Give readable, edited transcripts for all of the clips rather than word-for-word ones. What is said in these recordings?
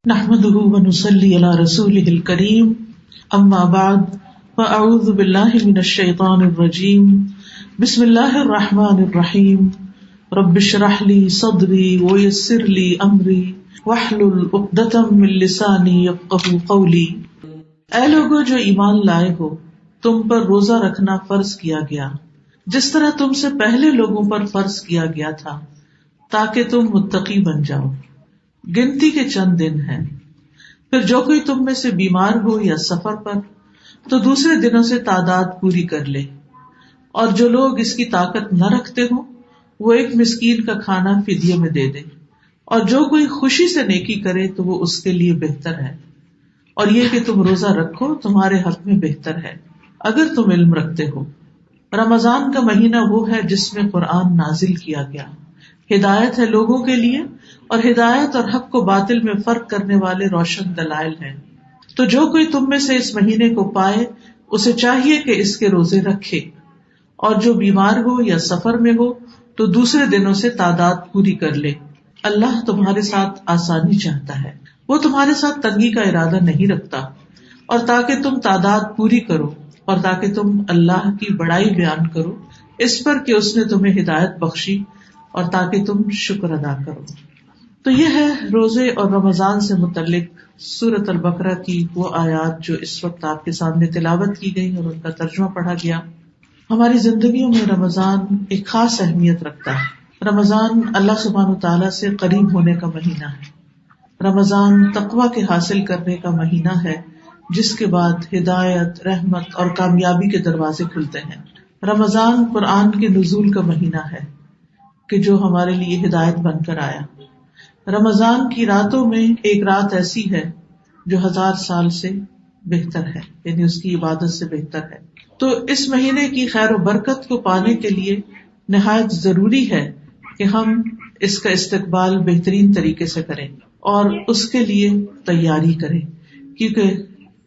نحمده ونصلي على رسوله الكريم اما بعد فاعوذ بالله من الشيطان الرجيم بسم الله الرحمن الرحيم رب اشرح لي صدري ويسر لي امري واحلل عقدة من لساني يفقهوا قولي۔ اے لوگو جو ایمان لائے ہو، تم پر روزہ رکھنا فرض کیا گیا جس طرح تم سے پہلے لوگوں پر فرض کیا گیا تھا، تاکہ تم متقی بن جاؤ۔ گنتی کے چند دن ہیں، پھر جو کوئی تم میں سے بیمار ہو یا سفر پر تو دوسرے دنوں سے تعداد پوری کر لے، اور جو لوگ اس کی طاقت نہ رکھتے ہوں وہ ایک مسکین کا کھانا فدیے میں دے دے، اور جو کوئی خوشی سے نیکی کرے تو وہ اس کے لیے بہتر ہے، اور یہ کہ تم روزہ رکھو تمہارے حق میں بہتر ہے اگر تم علم رکھتے ہو۔ رمضان کا مہینہ وہ ہے جس میں قرآن نازل کیا گیا، ہدایت ہے لوگوں کے لیے، اور ہدایت اور حق کو باطل میں فرق کرنے والے روشن دلائل ہیں۔ تو جو کوئی تم میں سے اس مہینے کو پائے اسے چاہیے کہ اس کے روزے رکھے، اور جو بیمار ہو یا سفر میں ہو تو دوسرے دنوں سے تعداد پوری کر لے۔ اللہ تمہارے ساتھ آسانی چاہتا ہے، وہ تمہارے ساتھ تنگی کا ارادہ نہیں رکھتا، اور تاکہ تم تعداد پوری کرو، اور تاکہ تم اللہ کی بڑائی بیان کرو اس پر کہ اس نے تمہیں ہدایت بخشی، اور تاکہ تم شکر ادا کرو۔ تو یہ ہے روزے اور رمضان سے متعلق سورۃ البقرہ کی وہ آیات جو اس وقت آپ کے سامنے تلاوت کی گئی اور ان کا ترجمہ پڑھا گیا۔ ہماری زندگیوں میں رمضان ایک خاص اہمیت رکھتا ہے۔ رمضان اللہ سبحانہ وتعالیٰ سے قریب ہونے کا مہینہ ہے۔ رمضان تقویٰ کے حاصل کرنے کا مہینہ ہے، جس کے بعد ہدایت، رحمت اور کامیابی کے دروازے کھلتے ہیں۔ رمضان قرآن کے نزول کا مہینہ ہے کہ جو ہمارے لیے ہدایت بن کر آیا۔ رمضان کی راتوں میں ایک رات ایسی ہے جو 1000 سال سے بہتر ہے، یعنی اس کی عبادت سے بہتر ہے۔ تو اس مہینے کی خیر و برکت کو پانے کے لیے نہایت ضروری ہے کہ ہم اس کا استقبال بہترین طریقے سے کریں اور اس کے لیے تیاری کریں، کیونکہ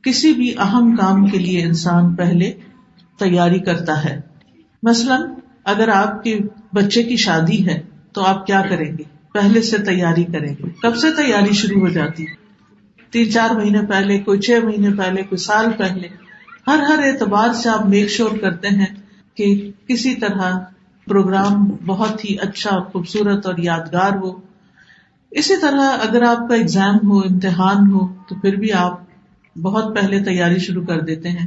کسی بھی اہم کام کے لیے انسان پہلے تیاری کرتا ہے۔ مثلا اگر آپ کے بچے کی شادی ہے تو آپ کیا کریں گے؟ پہلے سے تیاری کریں گے۔ کب سے تیاری شروع ہو جاتی؟ 3-4 مہینے پہلے، کوئی 6 مہینے پہلے، کوئی سال پہلے۔ ہر اعتبار سے آپ میک شور کرتے ہیں کہ کسی طرح پروگرام بہت ہی اچھا، خوبصورت اور یادگار ہو۔ اسی طرح اگر آپ کا ایگزام ہو، امتحان ہو، تو پھر بھی آپ بہت پہلے تیاری شروع کر دیتے ہیں۔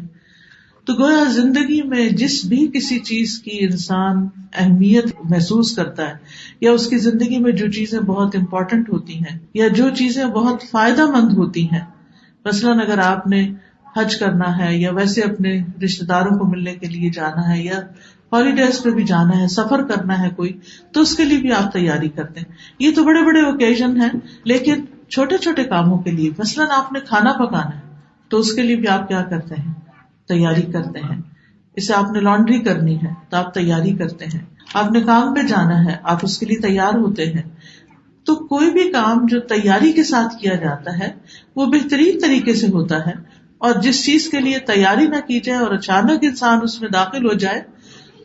تو گویا زندگی میں جس بھی کسی چیز کی انسان اہمیت محسوس کرتا ہے، یا اس کی زندگی میں جو چیزیں بہت امپورٹنٹ ہوتی ہیں، یا جو چیزیں بہت فائدہ مند ہوتی ہیں، مثلاً اگر آپ نے حج کرنا ہے، یا ویسے اپنے رشتہ داروں کو ملنے کے لیے جانا ہے، یا ہالیڈیز پہ بھی جانا ہے، سفر کرنا ہے کوئی، تو اس کے لیے بھی آپ تیاری کرتے ہیں۔ یہ تو بڑے بڑے اوکیزن ہیں، لیکن چھوٹے چھوٹے کاموں کے لیے، مثلاً آپ نے کھانا پکانا ہے تو اس کے لیے بھی آپ کیا کرتے ہیں؟ تیاری کرتے ہیں۔ اسے آپ نے لانڈری کرنی ہے تو آپ تیاری کرتے ہیں۔ آپ نے کام پہ جانا ہے، آپ اس کے لیے تیار ہوتے ہیں۔ تو کوئی بھی کام جو تیاری کے ساتھ کیا جاتا ہے وہ بہترین طریقے سے ہوتا ہے، اور جس چیز کے لیے تیاری نہ کی جائے اور اچانک انسان اس میں داخل ہو جائے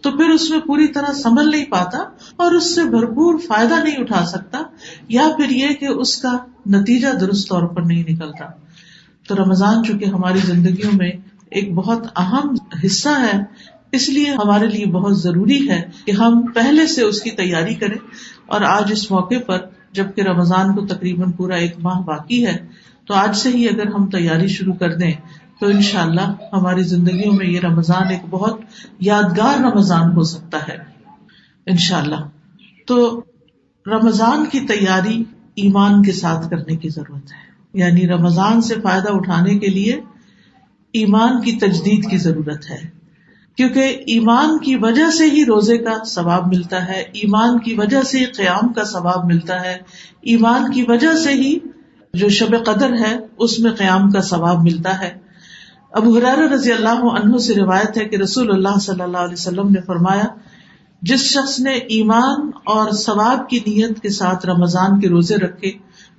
تو پھر اس میں پوری طرح سنبھل نہیں پاتا اور اس سے بھرپور فائدہ نہیں اٹھا سکتا، یا پھر یہ کہ اس کا نتیجہ درست طور پر نہیں نکلتا۔ تو رمضان چونکہ ہماری زندگیوں میں ایک بہت اہم حصہ ہے، اس لیے ہمارے لیے بہت ضروری ہے کہ ہم پہلے سے اس کی تیاری کریں۔ اور آج اس موقع پر جبکہ رمضان کو تقریباً پورا 1 ماہ باقی ہے، تو آج سے ہی اگر ہم تیاری شروع کر دیں تو انشاءاللہ ہماری زندگیوں میں یہ رمضان ایک بہت یادگار رمضان ہو سکتا ہے انشاءاللہ۔ تو رمضان کی تیاری ایمان کے ساتھ کرنے کی ضرورت ہے، یعنی رمضان سے فائدہ اٹھانے کے لیے ایمان کی تجدید کی ضرورت ہے، کیونکہ ایمان کی وجہ سے ہی روزے کا ثواب ملتا ہے، ایمان کی وجہ سے ہی قیام کا ثواب ملتا ہے، ایمان کی وجہ سے ہی جو شب قدر ہے اس میں قیام کا ثواب ملتا ہے۔ ابو ہریرہ رضی اللہ عنہ سے روایت ہے کہ رسول اللہ صلی اللہ علیہ وسلم نے فرمایا، جس شخص نے ایمان اور ثواب کی نیت کے ساتھ رمضان کے روزے رکھے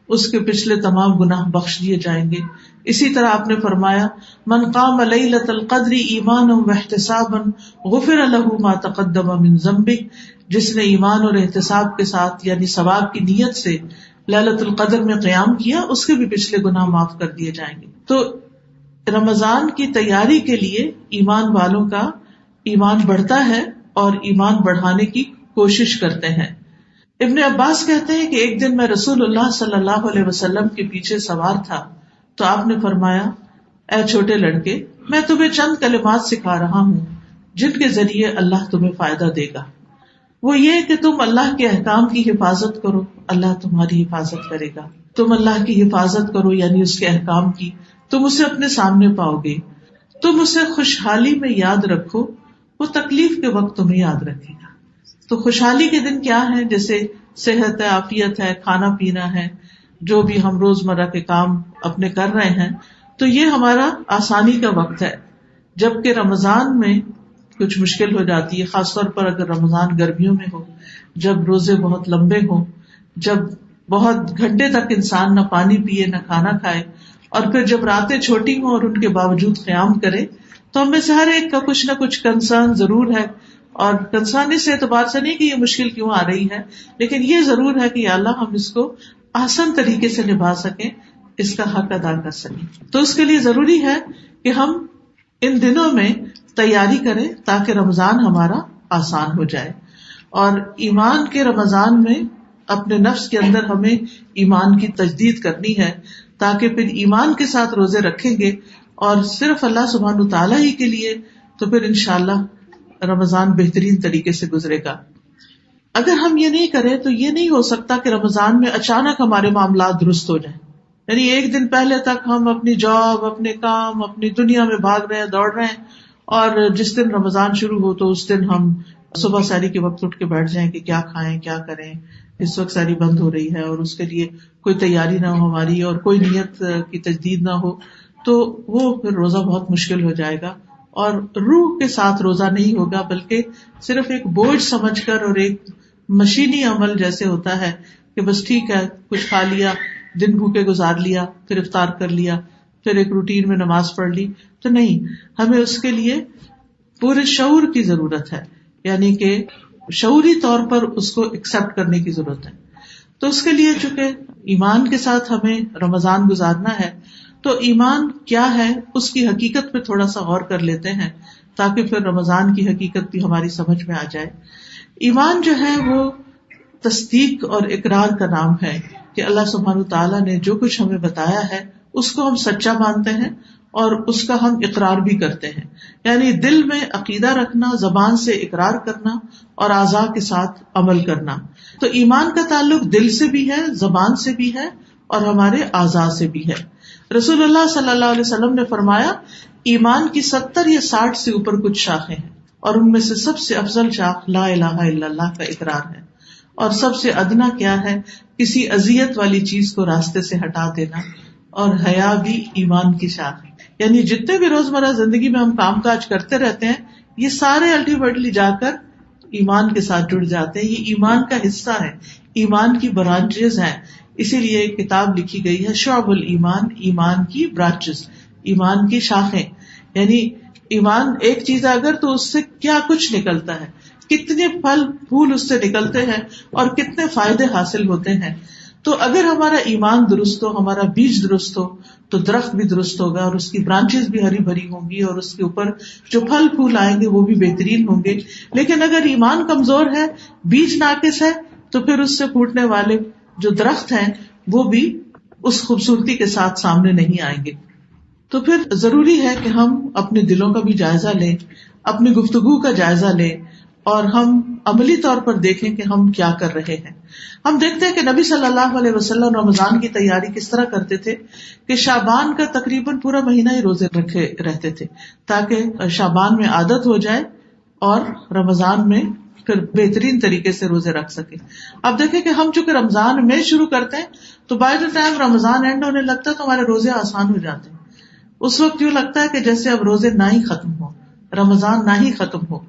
اس کے پچھلے تمام گناہ بخش دیے جائیں گے۔ اسی طرح آپ نے فرمایا، من قام لیلۃ القدر ایمانا واحتسابا غفر له ما تقدم من ذنبه، جس نے ایمان اور احتساب کے ساتھ یعنی ثواب کی نیت سے ليلۃ القدر میں قیام کیا اس کے بھی پچھلے گناہ معاف کر دیے جائیں گے. تو رمضان کی تیاری کے لیے ایمان والوں کا ایمان بڑھتا ہے اور ایمان بڑھانے کی کوشش کرتے ہیں. ابن عباس کہتے ہیں کہ ایک دن میں رسول اللہ صلی اللہ علیہ وسلم کے پیچھے سوار تھا تو آپ نے فرمایا اے چھوٹے لڑکے میں تمہیں چند کلمات سکھا رہا ہوں جن کے ذریعے اللہ تمہیں فائدہ دے گا. وہ یہ کہ تم اللہ کے احکام کی حفاظت کرو اللہ تمہاری حفاظت کرے گا. تم اللہ کی حفاظت کرو یعنی اس کے احکام کی, تم اسے اپنے سامنے پاؤ گے. تم اسے خوشحالی میں یاد رکھو وہ تکلیف کے وقت تمہیں یاد رکھے گا. تو خوشحالی کے دن کیا ہے؟ جیسے صحت ہے, عافیت ہے, کھانا پینا ہے, جو بھی ہم روزمرہ کے کام اپنے کر رہے ہیں, تو یہ ہمارا آسانی کا وقت ہے. جبکہ رمضان میں کچھ مشکل ہو جاتی ہے, خاص طور پر اگر رمضان گرمیوں میں ہو, جب روزے بہت لمبے ہوں, جب بہت گھنٹے تک انسان نہ پانی پیے نہ کھانا کھائے, اور پھر جب راتیں چھوٹی ہوں اور ان کے باوجود قیام کرے, تو ہم میں سے ہر ایک کا کچھ نہ کچھ کنسرن ضرور ہے. اور کنسرن اس اعتبار سے نہیں کہ یہ مشکل کیوں آ رہی ہے, لیکن یہ ضرور ہے کہ یا اللہ ہم اس کو آسان طریقے سے نبھا سکیں, اس کا حق ادا کر سکیں. تو اس کے لیے ضروری ہے کہ ہم ان دنوں میں تیاری کریں تاکہ رمضان ہمارا آسان ہو جائے. اور ایمان کے رمضان میں اپنے نفس کے اندر ہمیں ایمان کی تجدید کرنی ہے, تاکہ پھر ایمان کے ساتھ روزے رکھیں گے اور صرف اللہ سبحانہ وتعالیٰ ہی کے لیے, تو پھر انشاءاللہ رمضان بہترین طریقے سے گزرے گا. اگر ہم یہ نہیں کریں تو یہ نہیں ہو سکتا کہ رمضان میں اچانک ہمارے معاملات درست ہو جائیں. یعنی ایک دن پہلے تک ہم اپنی جاب, اپنے کام, اپنی دنیا میں بھاگ رہے ہیں, دوڑ رہے ہیں, اور جس دن رمضان شروع ہو تو اس دن ہم صبح سحری کے وقت اٹھ کے بیٹھ جائیں کہ کیا کھائیں کیا کریں. اس وقت سحری بند ہو رہی ہے اور اس کے لیے کوئی تیاری نہ ہو ہماری اور کوئی نیت کی تجدید نہ ہو, تو وہ پھر روزہ بہت مشکل ہو جائے گا اور روح کے ساتھ روزہ نہیں ہوگا, بلکہ صرف ایک بوجھ سمجھ کر اور ایک مشینی عمل جیسے ہوتا ہے کہ بس ٹھیک ہے کچھ کھا لیا, دن بھوکے گزار لیا, پھر افطار کر لیا, پھر ایک روٹین میں نماز پڑھ لی. تو نہیں, ہمیں اس کے لیے پورے شعور کی ضرورت ہے, یعنی کہ شعوری طور پر اس کو ایکسپٹ کرنے کی ضرورت ہے. تو اس کے لیے چونکہ ایمان کے ساتھ ہمیں رمضان گزارنا ہے, تو ایمان کیا ہے اس کی حقیقت پہ تھوڑا سا غور کر لیتے ہیں تاکہ پھر رمضان کی حقیقت بھی ہماری سمجھ میں آ جائے. ایمان جو ہے وہ تصدیق اور اقرار کا نام ہے کہ اللہ سبحانہ تعالیٰ نے جو کچھ ہمیں بتایا ہے اس کو ہم سچا مانتے ہیں اور اس کا ہم اقرار بھی کرتے ہیں. یعنی دل میں عقیدہ رکھنا, زبان سے اقرار کرنا اور اعضاء کے ساتھ عمل کرنا. تو ایمان کا تعلق دل سے بھی ہے, زبان سے بھی ہے اور ہمارے اعضاء سے بھی ہے. رسول اللہ صلی اللہ علیہ وسلم نے فرمایا ایمان کی 70 یا 60 سے اوپر کچھ شاخیں ہیں, اور ان میں سے سب سے افضل شاخ لا الہ الا اللہ کا اقرار ہے, اور سب سے ادنا کیا ہے, کسی اذیت والی چیز کو راستے سے ہٹا دینا, اور حیا بھی ایمان کی شاخ ہے. یعنی جتنے بھی روزمرہ زندگی میں ہم کام کاج کرتے رہتے ہیں یہ سارے الٹیمیٹلی جا کر ایمان کے ساتھ جڑ جاتے ہیں, یہ ایمان کا حصہ ہے, ایمان کی برانچز ہیں. اسی لیے ایک کتاب لکھی گئی ہے شعب الایمان, ایمان کی برانچز, ایمان کی شاخیں. یعنی ایمان ایک چیز ہے اگر تو اس سے کیا کچھ نکلتا ہے, کتنے پھل پھول اس سے نکلتے ہیں اور کتنے فائدے حاصل ہوتے ہیں. تو اگر ہمارا ایمان درست ہو, ہمارا بیج درست ہو, تو درخت بھی درست ہوگا اور اس کی برانچز بھی ہری بھری ہوں گی اور اس کے اوپر جو پھل پھول آئیں گے وہ بھی بہترین ہوں گے. لیکن اگر ایمان کمزور ہے, بیج ناقص ہے, تو پھر اس سے پھوٹنے والے جو درخت ہیں وہ بھی اس خوبصورتی کے ساتھ سامنے نہیں آئیں گے. تو پھر ضروری ہے کہ ہم اپنے دلوں کا بھی جائزہ لیں, اپنی گفتگو کا جائزہ لیں, اور ہم عملی طور پر دیکھیں کہ ہم کیا کر رہے ہیں. ہم دیکھتے ہیں کہ نبی صلی اللہ علیہ وسلم رمضان کی تیاری کس طرح کرتے تھے کہ شعبان کا تقریباً پورا مہینہ ہی روزے رکھے رہتے تھے تاکہ شعبان میں عادت ہو جائے اور رمضان میں پھر بہترین طریقے سے روزے رکھ سکے. اب دیکھیں کہ ہم چونکہ رمضان میں شروع کرتے ہیں تو by the time Ramzan and ہونے لگتا ہے تو ہمارے روزے آسان ہو جاتے ہیں. اس وقت یوں لگتا ہے کہ جیسے اب روزے نہ ہی ختم ہو, رمضان نہ ہی ختم ہو.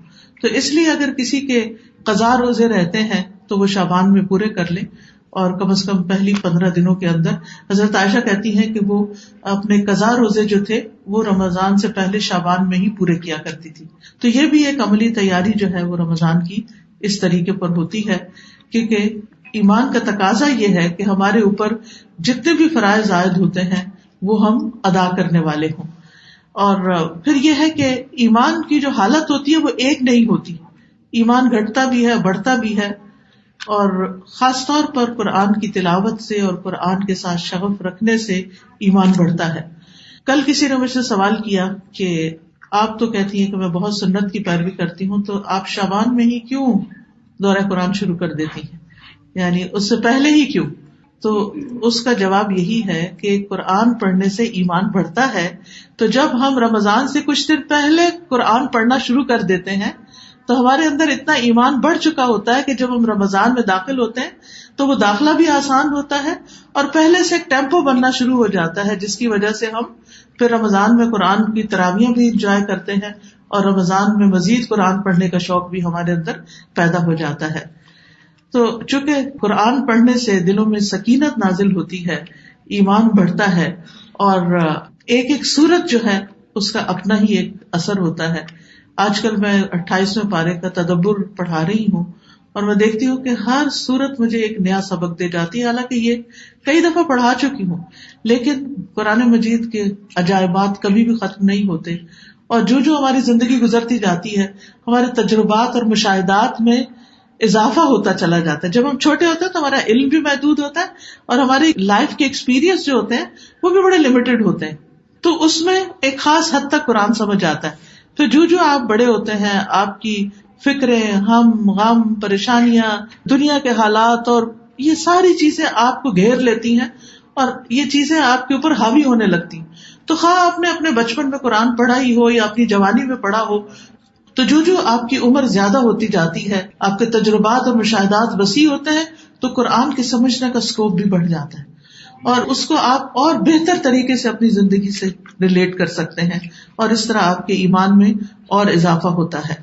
تو اس لیے اگر کسی کے قضا روزے رہتے ہیں تو وہ شعبان میں پورے کر لیں, اور کم از کم پہلی 15 دنوں کے اندر. حضرت عائشہ کہتی ہیں کہ وہ اپنے قضا روزے جو تھے وہ رمضان سے پہلے شعبان میں ہی پورے کیا کرتی تھی. تو یہ بھی ایک عملی تیاری جو ہے وہ رمضان کی اس طریقے پر ہوتی ہے, کیونکہ ایمان کا تقاضا یہ ہے کہ ہمارے اوپر جتنے بھی فرائض عائد ہوتے ہیں وہ ہم ادا کرنے والے ہوں. اور پھر یہ ہے کہ ایمان کی جو حالت ہوتی ہے وہ ایک نہیں ہوتی، ایمان گھٹتا بھی ہے، بڑھتا بھی ہے. اور خاص طور پر قرآن کی تلاوت سے اور قرآن کے ساتھ شغف رکھنے سے ایمان بڑھتا ہے. کل کسی نے مجھ سے سوال کیا کہ آپ تو کہتی ہیں کہ میں بہت سنت کی پیروی کرتی ہوں، تو آپ شعبان میں ہی کیوں دورہ قرآن شروع کر دیتی ہیں، یعنی اس سے پہلے ہی کیوں؟ تو اس کا جواب یہی ہے کہ قرآن پڑھنے سے ایمان بڑھتا ہے. تو جب ہم رمضان سے کچھ دن پہلے قرآن پڑھنا شروع کر دیتے ہیں تو ہمارے اندر اتنا ایمان بڑھ چکا ہوتا ہے کہ جب ہم رمضان میں داخل ہوتے ہیں تو وہ داخلہ بھی آسان ہوتا ہے اور پہلے سے ایک ٹیمپو بننا شروع ہو جاتا ہے، جس کی وجہ سے ہم پھر رمضان میں قرآن کی تراویحیں بھی انجوائے کرتے ہیں اور رمضان میں مزید قرآن پڑھنے کا شوق بھی ہمارے اندر پیدا ہو جاتا ہے. تو چونکہ قرآن پڑھنے سے دلوں میں سکینت نازل ہوتی ہے، ایمان بڑھتا ہے، اور ایک ایک سورت جو ہے اس کا اپنا ہی ایک اثر ہوتا ہے. آج کل میں 28ویں پارے کا تدبر پڑھا رہی ہوں اور میں دیکھتی ہوں کہ ہر سورت مجھے ایک نیا سبق دے جاتی ہے. حالانکہ یہ کئی دفعہ پڑھا چکی ہوں، لیکن قرآن مجید کے عجائبات کبھی بھی ختم نہیں ہوتے. اور جو جو ہماری زندگی گزرتی جاتی ہے ہمارے تجربات اور مشاہدات میں اضافہ ہوتا چلا جاتا ہے. جب ہم چھوٹے ہوتے ہیں تو ہمارا علم بھی محدود ہوتا ہے اور ہماری لائف کے ایکسپیرینس جو ہوتے ہیں وہ بھی بڑے لمیٹڈ ہوتے ہیں. تو اس میں ایک خاص حد تک قرآن سمجھ آتا ہے. تو جو آپ بڑے ہوتے ہیں آپ کی فکریں، غم، پریشانیاں، دنیا کے حالات اور یہ ساری چیزیں آپ کو گھیر لیتی ہیں اور یہ چیزیں آپ کے اوپر حاوی ہونے لگتی ہیں. تو خواہ آپ نے اپنے بچپن میں قرآن پڑھا ہی ہو یا اپنی جوانی میں پڑھا ہو، تو جو آپ کی عمر زیادہ ہوتی جاتی ہے، آپ کے تجربات اور مشاہدات وسیع ہوتے ہیں، تو قرآن کے سمجھنے کا اسکوپ بھی بڑھ جاتا ہے اور اس کو آپ اور بہتر طریقے سے اپنی زندگی سے ریلیٹ کر سکتے ہیں اور اس طرح آپ کے ایمان میں اور اضافہ ہوتا ہے.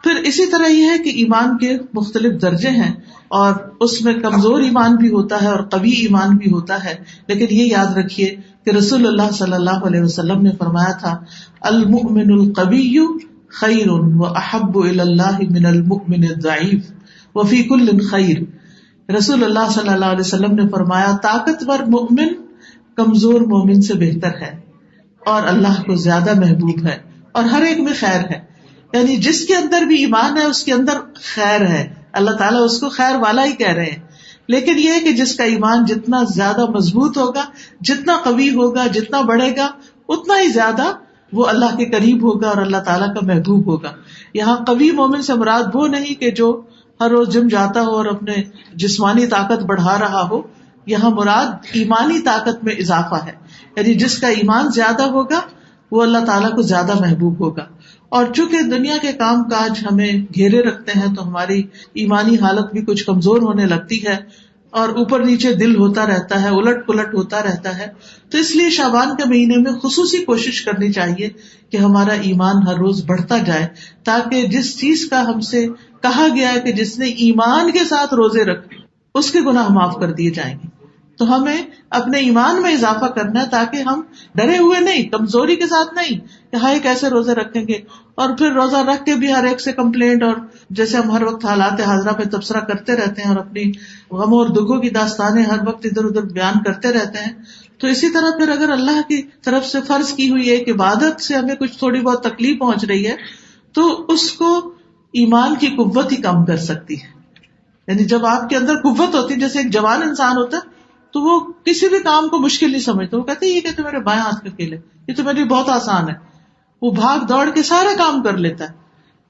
پھر اسی طرح یہ ہے کہ ایمان کے مختلف درجے ہیں اور اس میں کمزور ایمان بھی ہوتا ہے اور قوی ایمان بھی ہوتا ہے. لیکن یہ یاد رکھیے کہ رسول اللہ صلی اللہ علیہ وسلم نے فرمایا تھا، المؤمن القوی خیر واحب الی اللہ من المؤمن الضعیف وفی کل خیر. رسول اللہ صلی اللہ علیہ وسلم نے فرمایا، طاقتور مومن کمزور مومن سے بہتر ہے اور اللہ کو زیادہ محبوب ہے اور ہر ایک میں خیر ہے. یعنی جس کے اندر بھی ایمان ہے اس کے اندر خیر ہے، اللہ تعالیٰ اس کو خیر والا ہی کہہ رہے ہیں. لیکن یہ ہے کہ جس کا ایمان جتنا زیادہ مضبوط ہوگا، جتنا قوی ہوگا، جتنا بڑھے گا، اتنا ہی زیادہ وہ اللہ کے قریب ہوگا اور اللہ تعالیٰ کا محبوب ہوگا. یہاں قوی مومن سے مراد وہ نہیں کہ جو ہر روز جم جاتا ہو اور اپنے جسمانی طاقت بڑھا رہا ہو. یہاں مراد ایمانی طاقت میں اضافہ ہے، یعنی جس کا ایمان زیادہ ہوگا وہ اللہ تعالیٰ کو زیادہ محبوب ہوگا. اور چونکہ دنیا کے کام کاج ہمیں گھیرے رکھتے ہیں تو ہماری ایمانی حالت بھی کچھ کمزور ہونے لگتی ہے اور اوپر نیچے دل ہوتا رہتا ہے، الٹ پلٹ ہوتا رہتا ہے. تو اس لیے شعبان کے مہینے میں خصوصی کوشش کرنی چاہیے کہ ہمارا ایمان ہر روز بڑھتا جائے، تاکہ جس چیز کا ہم سے کہا گیا ہے کہ جس نے ایمان کے ساتھ روزے رکھے اس کے گناہ معاف کر دیے جائیں گے. تو ہمیں اپنے ایمان میں اضافہ کرنا ہے تاکہ ہم ڈرے ہوئے نہیں، کمزوری کے ساتھ نہیں کہ ہائے کیسے روزے رکھیں گے، اور پھر روزہ رکھ کے بھی ہر ایک سے کمپلینٹ، اور جیسے ہم ہر وقت حالات حاضرہ پہ تبصرہ کرتے رہتے ہیں اور اپنی غموں اور دکھوں کی داستانیں ہر وقت ادھر ادھر بیان کرتے رہتے ہیں. تو اسی طرح پھر اگر اللہ کی طرف سے فرض کی ہوئی ایک عبادت سے ہمیں کچھ تھوڑی بہت تکلیف پہنچ رہی ہے تو اس کو ایمان کی قوت ہی کم کر سکتی ہے. یعنی جب آپ کے اندر قوت ہوتی ہے، جیسے ایک جوان انسان ہوتا ہے تو وہ کسی بھی کام کو مشکل نہیں سمجھتا، وہ کہتے ہیں یہ کہ تو میرے بائیں ہاتھ کا کھیل ہے، یہ تو میرے لیے بہت آسان ہے، وہ بھاگ دوڑ کے سارے کام کر لیتا ہے.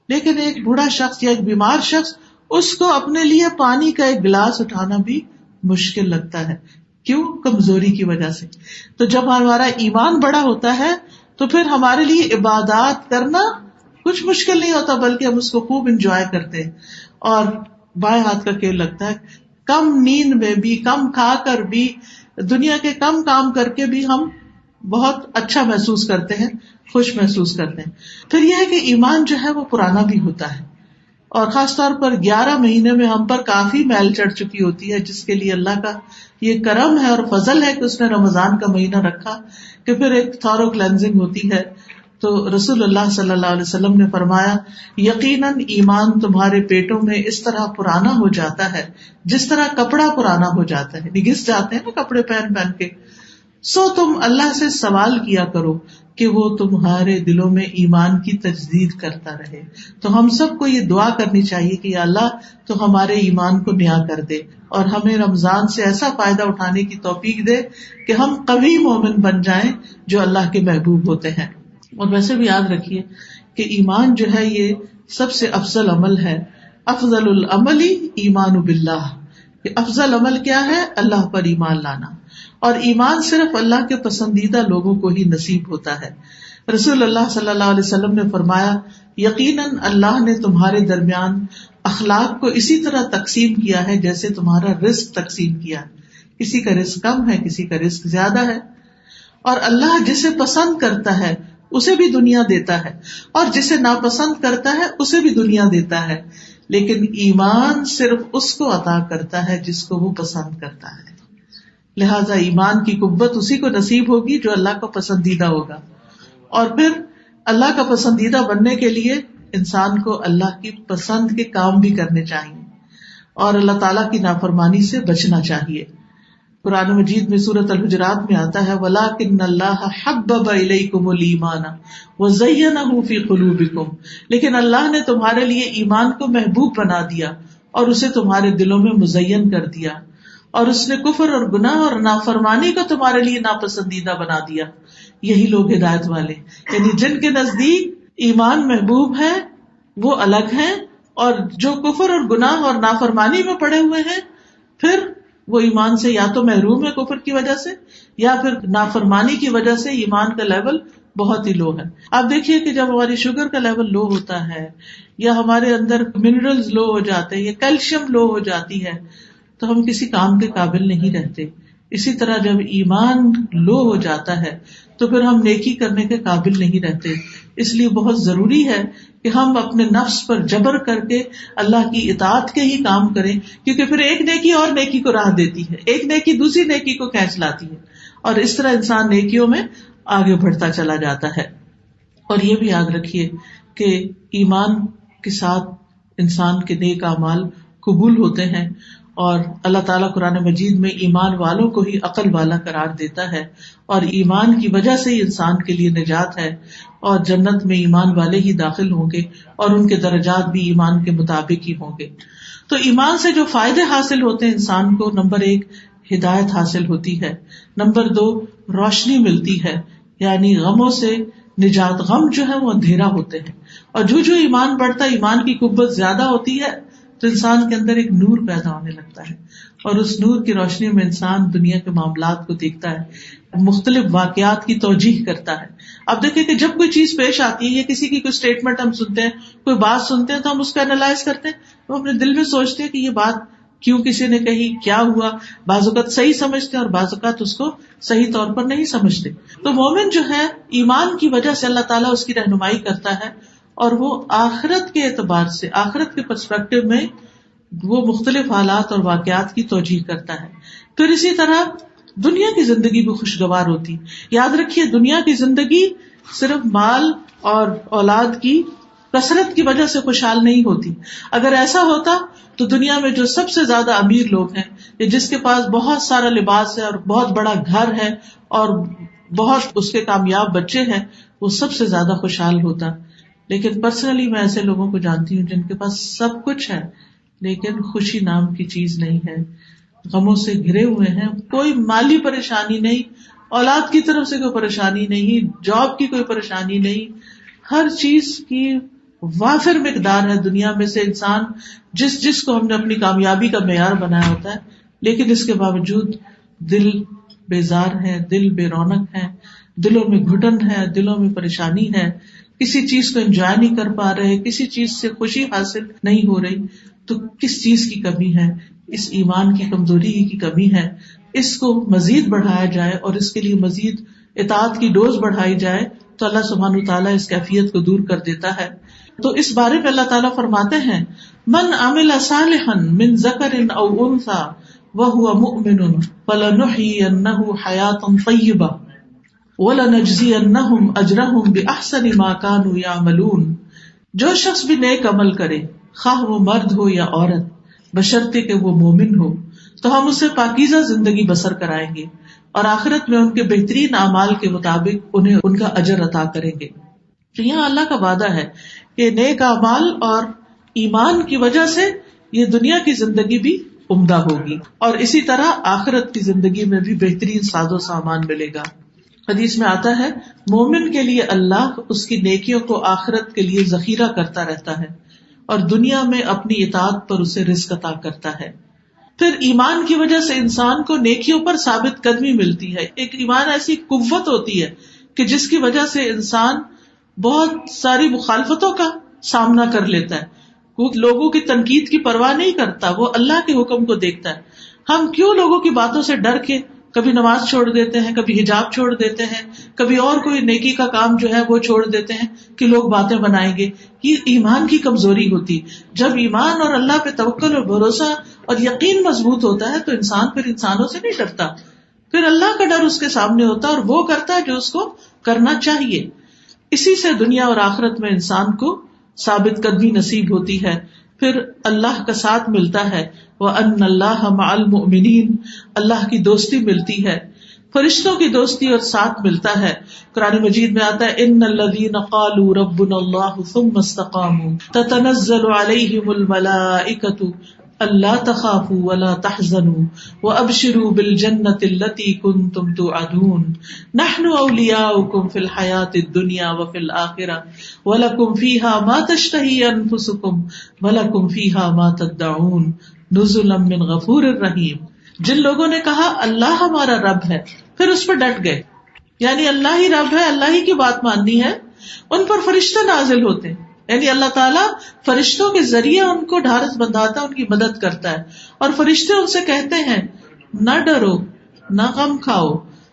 لیکن ایک بوڑھا شخص یا ایک بیمار شخص، اس کو اپنے لیے پانی کا ایک گلاس اٹھانا بھی مشکل لگتا ہے. کیوں؟ کمزوری کی وجہ سے. تو جب ہمارا ایمان بڑا ہوتا ہے تو پھر ہمارے لیے عبادات کرنا کچھ مشکل نہیں ہوتا، بلکہ ہم اس کو خوب انجوائے کرتے ہیں. اور بائیں ہاتھ کا کھیل لگتا ہے، کم نیند میں بھی، کم کھا کر بھی، دنیا کے کم کام کر کے بھی ہم بہت اچھا محسوس کرتے ہیں، خوش محسوس کرتے ہیں. پھر یہ ہے کہ ایمان جو ہے وہ پرانا بھی ہوتا ہے، اور خاص طور پر 11 مہینے میں ہم پر کافی میل چڑھ چکی ہوتی ہے، جس کے لیے اللہ کا یہ کرم ہے اور فضل ہے کہ اس نے رمضان کا مہینہ رکھا کہ پھر ایک تھارو کلینزنگ ہوتی ہے. تو رسول اللہ صلی اللہ علیہ وسلم نے فرمایا یقیناً ایمان تمہارے پیٹوں میں اس طرح پرانا ہو جاتا ہے جس طرح کپڑا پرانا ہو جاتا ہے، گھس جاتے ہیں نا کپڑے پہن پہن کے. سو تم اللہ سے سوال کیا کرو کہ وہ تمہارے دلوں میں ایمان کی تجدید کرتا رہے. تو ہم سب کو یہ دعا کرنی چاہیے کہ یا اللہ تو ہمارے ایمان کو نیا کر دے اور ہمیں رمضان سے ایسا فائدہ اٹھانے کی توفیق دے کہ ہم قوی مومن بن جائیں جو اللہ کے محبوب ہوتے ہیں. اور ویسے بھی یاد رکھیے کہ ایمان جو ہے یہ سب سے افضل عمل ہے. افضل العمل ایمان باللہ، کہ افضل عمل کیا ہے؟ اللہ پر ایمان لانا. اور ایمان صرف اللہ کے پسندیدہ لوگوں کو ہی نصیب ہوتا ہے. رسول اللہ صلی اللہ علیہ وسلم نے فرمایا یقیناً اللہ نے تمہارے درمیان اخلاق کو اسی طرح تقسیم کیا ہے جیسے تمہارا رزق تقسیم کیا ہے. کسی کا رزق کم ہے، کسی کا رزق زیادہ ہے. اور اللہ جسے پسند کرتا ہے اسے بھی دنیا دیتا ہے اور جسے ناپسند کرتا ہے اسے بھی دنیا دیتا ہے، لیکن ایمان صرف اس کو عطا کرتا ہے جس کو وہ پسند کرتا ہے. لہذا ایمان کی قوت اسی کو نصیب ہوگی جو اللہ کا پسندیدہ ہوگا. اور پھر اللہ کا پسندیدہ بننے کے لیے انسان کو اللہ کی پسند کے کام بھی کرنے چاہیے اور اللہ تعالیٰ کی نافرمانی سے بچنا چاہیے. قرآن مجید میں سورۃ الحجرات میں آتا ہے وَلَٰكِنَّ اللَّهَ حَبَّبَ إِلَيْكُمُ الْإِيمَانَ وَزَيَّنَهُ فِي قُلُوبِكُمْ، لیکن اللہ نے تمہارے لیے ایمان کو محبوب بنا دیا اور اسے تمہارے دلوں میں مزین کر دیا، اور اس نے کفر اور گناہ اور نافرمانی کو تمہارے لیے ناپسندیدہ بنا دیا. یہی لوگ ہدایت والے، یعنی جن کے نزدیک ایمان محبوب ہے وہ الگ ہیں، اور جو کفر اور گناہ اور نافرمانی میں پڑے ہوئے ہیں پھر وہ ایمان سے یا تو محروم ہے کفر کی وجہ سے یا پھر نافرمانی کی وجہ سے ایمان کا لیول بہت ہی لو ہے. آپ دیکھیے کہ جب ہماری شوگر کا لیول لو ہوتا ہے یا ہمارے اندر منرلز لو ہو جاتے ہیں یا کیلشیم لو ہو جاتی ہے تو ہم کسی کام کے قابل نہیں رہتے. اسی طرح جب ایمان لو ہو جاتا ہے تو پھر ہم نیکی کرنے کے قابل نہیں رہتے. اس لیے بہت ضروری ہے کہ ہم اپنے نفس پر جبر کر کے اللہ کی اطاعت کے ہی کام کریں، کیونکہ پھر ایک نیکی اور نیکی کو راہ دیتی ہے، ایک نیکی دوسری نیکی کو کھینچ لاتی ہے، اور اس طرح انسان نیکیوں میں آگے بڑھتا چلا جاتا ہے. اور یہ بھی یاد رکھیے کہ ایمان کے ساتھ انسان کے نیک اعمال قبول ہوتے ہیں، اور اللہ تعالیٰ قرآن مجید میں ایمان والوں کو ہی عقل والا قرار دیتا ہے، اور ایمان کی وجہ سے ہی انسان کے لیے نجات ہے، اور جنت میں ایمان والے ہی داخل ہوں گے اور ان کے درجات بھی ایمان کے مطابق ہی ہوں گے. تو ایمان سے جو فائدے حاصل ہوتے ہیں انسان کو، نمبر 1 ہدایت حاصل ہوتی ہے، نمبر 2 روشنی ملتی ہے، یعنی غموں سے نجات. غم جو ہے وہ اندھیرا ہوتے ہیں، اور جو ایمان بڑھتا ہے، ایمان کی قوت زیادہ ہوتی ہے تو انسان کے اندر ایک نور پیدا ہونے لگتا ہے، اور اس نور کی روشنی میں انسان دنیا کے معاملات کو دیکھتا ہے، مختلف واقعات کی توجیح کرتا ہے. اب دیکھیں کہ جب کوئی چیز پیش آتی ہے یا کسی کی کوئی اسٹیٹمنٹ ہم سنتے ہیں، کوئی بات سنتے ہیں، تو ہم اس کو انالائز کرتے ہیں، ہم اپنے دل میں سوچتے ہیں کہ یہ بات کیوں کسی نے کہی، کیا ہوا. بعض اوقات صحیح سمجھتے ہیں اور بعض اوقات اس کو صحیح طور پر نہیں سمجھتے. تو مومن جو ہے ایمان کی وجہ سے اللہ تعالیٰ اس کی رہنمائی کرتا ہے، اور وہ آخرت کے اعتبار سے، آخرت کے پرسپیکٹو میں وہ مختلف حالات اور واقعات کی توجیح کرتا ہے. پھر اسی طرح دنیا کی زندگی بھی خوشگوار ہوتی. یاد رکھیے دنیا کی زندگی صرف مال اور اولاد کی کثرت کی وجہ سے خوشحال نہیں ہوتی. اگر ایسا ہوتا تو دنیا میں جو سب سے زیادہ امیر لوگ ہیں یا جس کے پاس بہت سارا لباس ہے اور بہت بڑا گھر ہے اور بہت اس کے کامیاب بچے ہیں، وہ سب سے زیادہ خوشحال ہوتا. لیکن پرسنلی میں ایسے لوگوں کو جانتی ہوں جن کے پاس سب کچھ ہے لیکن خوشی نام کی چیز نہیں ہے، غموں سے گھرے ہوئے ہیں. کوئی مالی پریشانی نہیں، اولاد کی طرف سے کوئی پریشانی نہیں، جاب کی کوئی پریشانی نہیں، ہر چیز کی وافر مقدار ہے. دنیا میں سے انسان جس کو ہم نے اپنی کامیابی کا معیار بنایا ہوتا ہے، لیکن اس کے باوجود دل بیزار ہے، دل بے رونق ہے، دلوں میں گھٹن ہے، دلوں میں پریشانی ہے، کسی چیز کو انجوائے نہیں کر پا رہے، کسی چیز سے خوشی حاصل نہیں ہو رہی. تو کس چیز کی کمی ہے؟ اس ایمان کی کمزوری کی کمی ہے. اس کو مزید بڑھایا جائے اور اس کے لیے مزید اطاعت کی ڈوز بڑھائی جائے تو اللہ سبحانہ وتعالیٰ اس کیفیت کو دور کر دیتا ہے. تو اس بارے میں اللہ تعالیٰ فرماتے ہیں من عمل صالحا من ذکر او انثى وهو مؤمن فلنحيينه حیاتا طیبہ. وَلَنَجْزِيَنَّهُمْ أَجْرَهُمْ بِأَحْسَنِ مَا كَانُوا يَعْمَلُونَ. جو شخص بھی نیک عمل کرے خواہ وہ مرد ہو یا عورت بشرطے کہ وہ مومن ہو تو ہم اسے پاکیزہ زندگی بسر کرائیں گے اور آخرت میں ان کے بہترین اعمال کے مطابق انہیں ان کا اجر عطا کریں گے. تو یہاں اللہ کا وعدہ ہے کہ نیک اعمال اور ایمان کی وجہ سے یہ دنیا کی زندگی بھی عمدہ ہوگی اور اسی طرح آخرت کی زندگی میں بھی بہترین ساز و سامان ملے گا. حدیث میں آتا ہے مومن کے لیے اللہ اس کی نیکیوں کو آخرت کے لیے ذخیرہ کرتا رہتا ہے اور دنیا میں اپنی اطاعت پر اسے رزق عطا کرتا ہے. پھر ایمان کی وجہ سے انسان کو نیکیوں پر ثابت قدمی ملتی ہے. ایک ایمان ایسی قوت ہوتی ہے کہ جس کی وجہ سے انسان بہت ساری مخالفتوں کا سامنا کر لیتا ہے. وہ لوگوں کی تنقید کی پرواہ نہیں کرتا، وہ اللہ کے حکم کو دیکھتا ہے. ہم کیوں لوگوں کی باتوں سے ڈر کے کبھی نماز چھوڑ دیتے ہیں، کبھی حجاب چھوڑ دیتے ہیں، کبھی اور کوئی نیکی کا کام جو ہے وہ چھوڑ دیتے ہیں کہ لوگ باتیں بنائیں گے. یہ ایمان کی کمزوری ہوتی. جب ایمان اور اللہ پہ توکل اور بھروسہ اور یقین مضبوط ہوتا ہے تو انسان پھر انسانوں سے نہیں ڈرتا، پھر اللہ کا ڈر اس کے سامنے ہوتا ہے اور وہ کرتا ہے جو اس کو کرنا چاہیے. اسی سے دنیا اور آخرت میں انسان کو ثابت قدمی نصیب ہوتی ہے. پھر اللہ کا ساتھ ملتا ہے، وَأَنَّ اللَّهَ مَعَ الْمُؤْمِنِينَ، اللہ کی دوستی ملتی ہے، فرشتوں کی دوستی اور ساتھ ملتا ہے. قرآن مجید میں آتا ہے إِنَّ الَّذِينَ قَالُوا رَبُّنَا اللَّهُ ثُمَّ اسْتَقَامُوا تَتَنَزَّلُ عَلَيْهِمُ الْمَلَائِكَةُ أَلَّا تَخَافُوا وَلَا تَحْزَنُوا وَأَبْشِرُوا بِالْجَنَّةِ الَّتِي كُنتُمْ تُوعَدُونَ نَحْنُ أَوْلِيَاؤُكُمْ فِي الْحَيَاةِ الدُّنْيَا وَفِي الْآخِرَةِ وَلَكُمْ فِيهَا مَا تَشْتَهِي أَنفُسُكُمْ وَلَكُمْ فِيهَا مَا تَدَّعُونَ نُزُلًا مِّنْ غَفُورٍ رَحِيمٍ. جن لوگوں نے کہا اللہ ہمارا رب ہے پھر اس پہ ڈٹ گئے، یعنی اللہ ہی رب ہے، اللہ ہی کی بات ماننی ہے، ان پر فرشتے نازل ہوتے ہیں. یعنی اللہ تعالیٰ فرشتوں کے ذریعے ان کو ڈھارس بندھاتا ہے، ان کی مدد کرتا ہے. اور فرشتے ان سے کہتے ہیں نہ ڈرو، نہ غم کھاؤ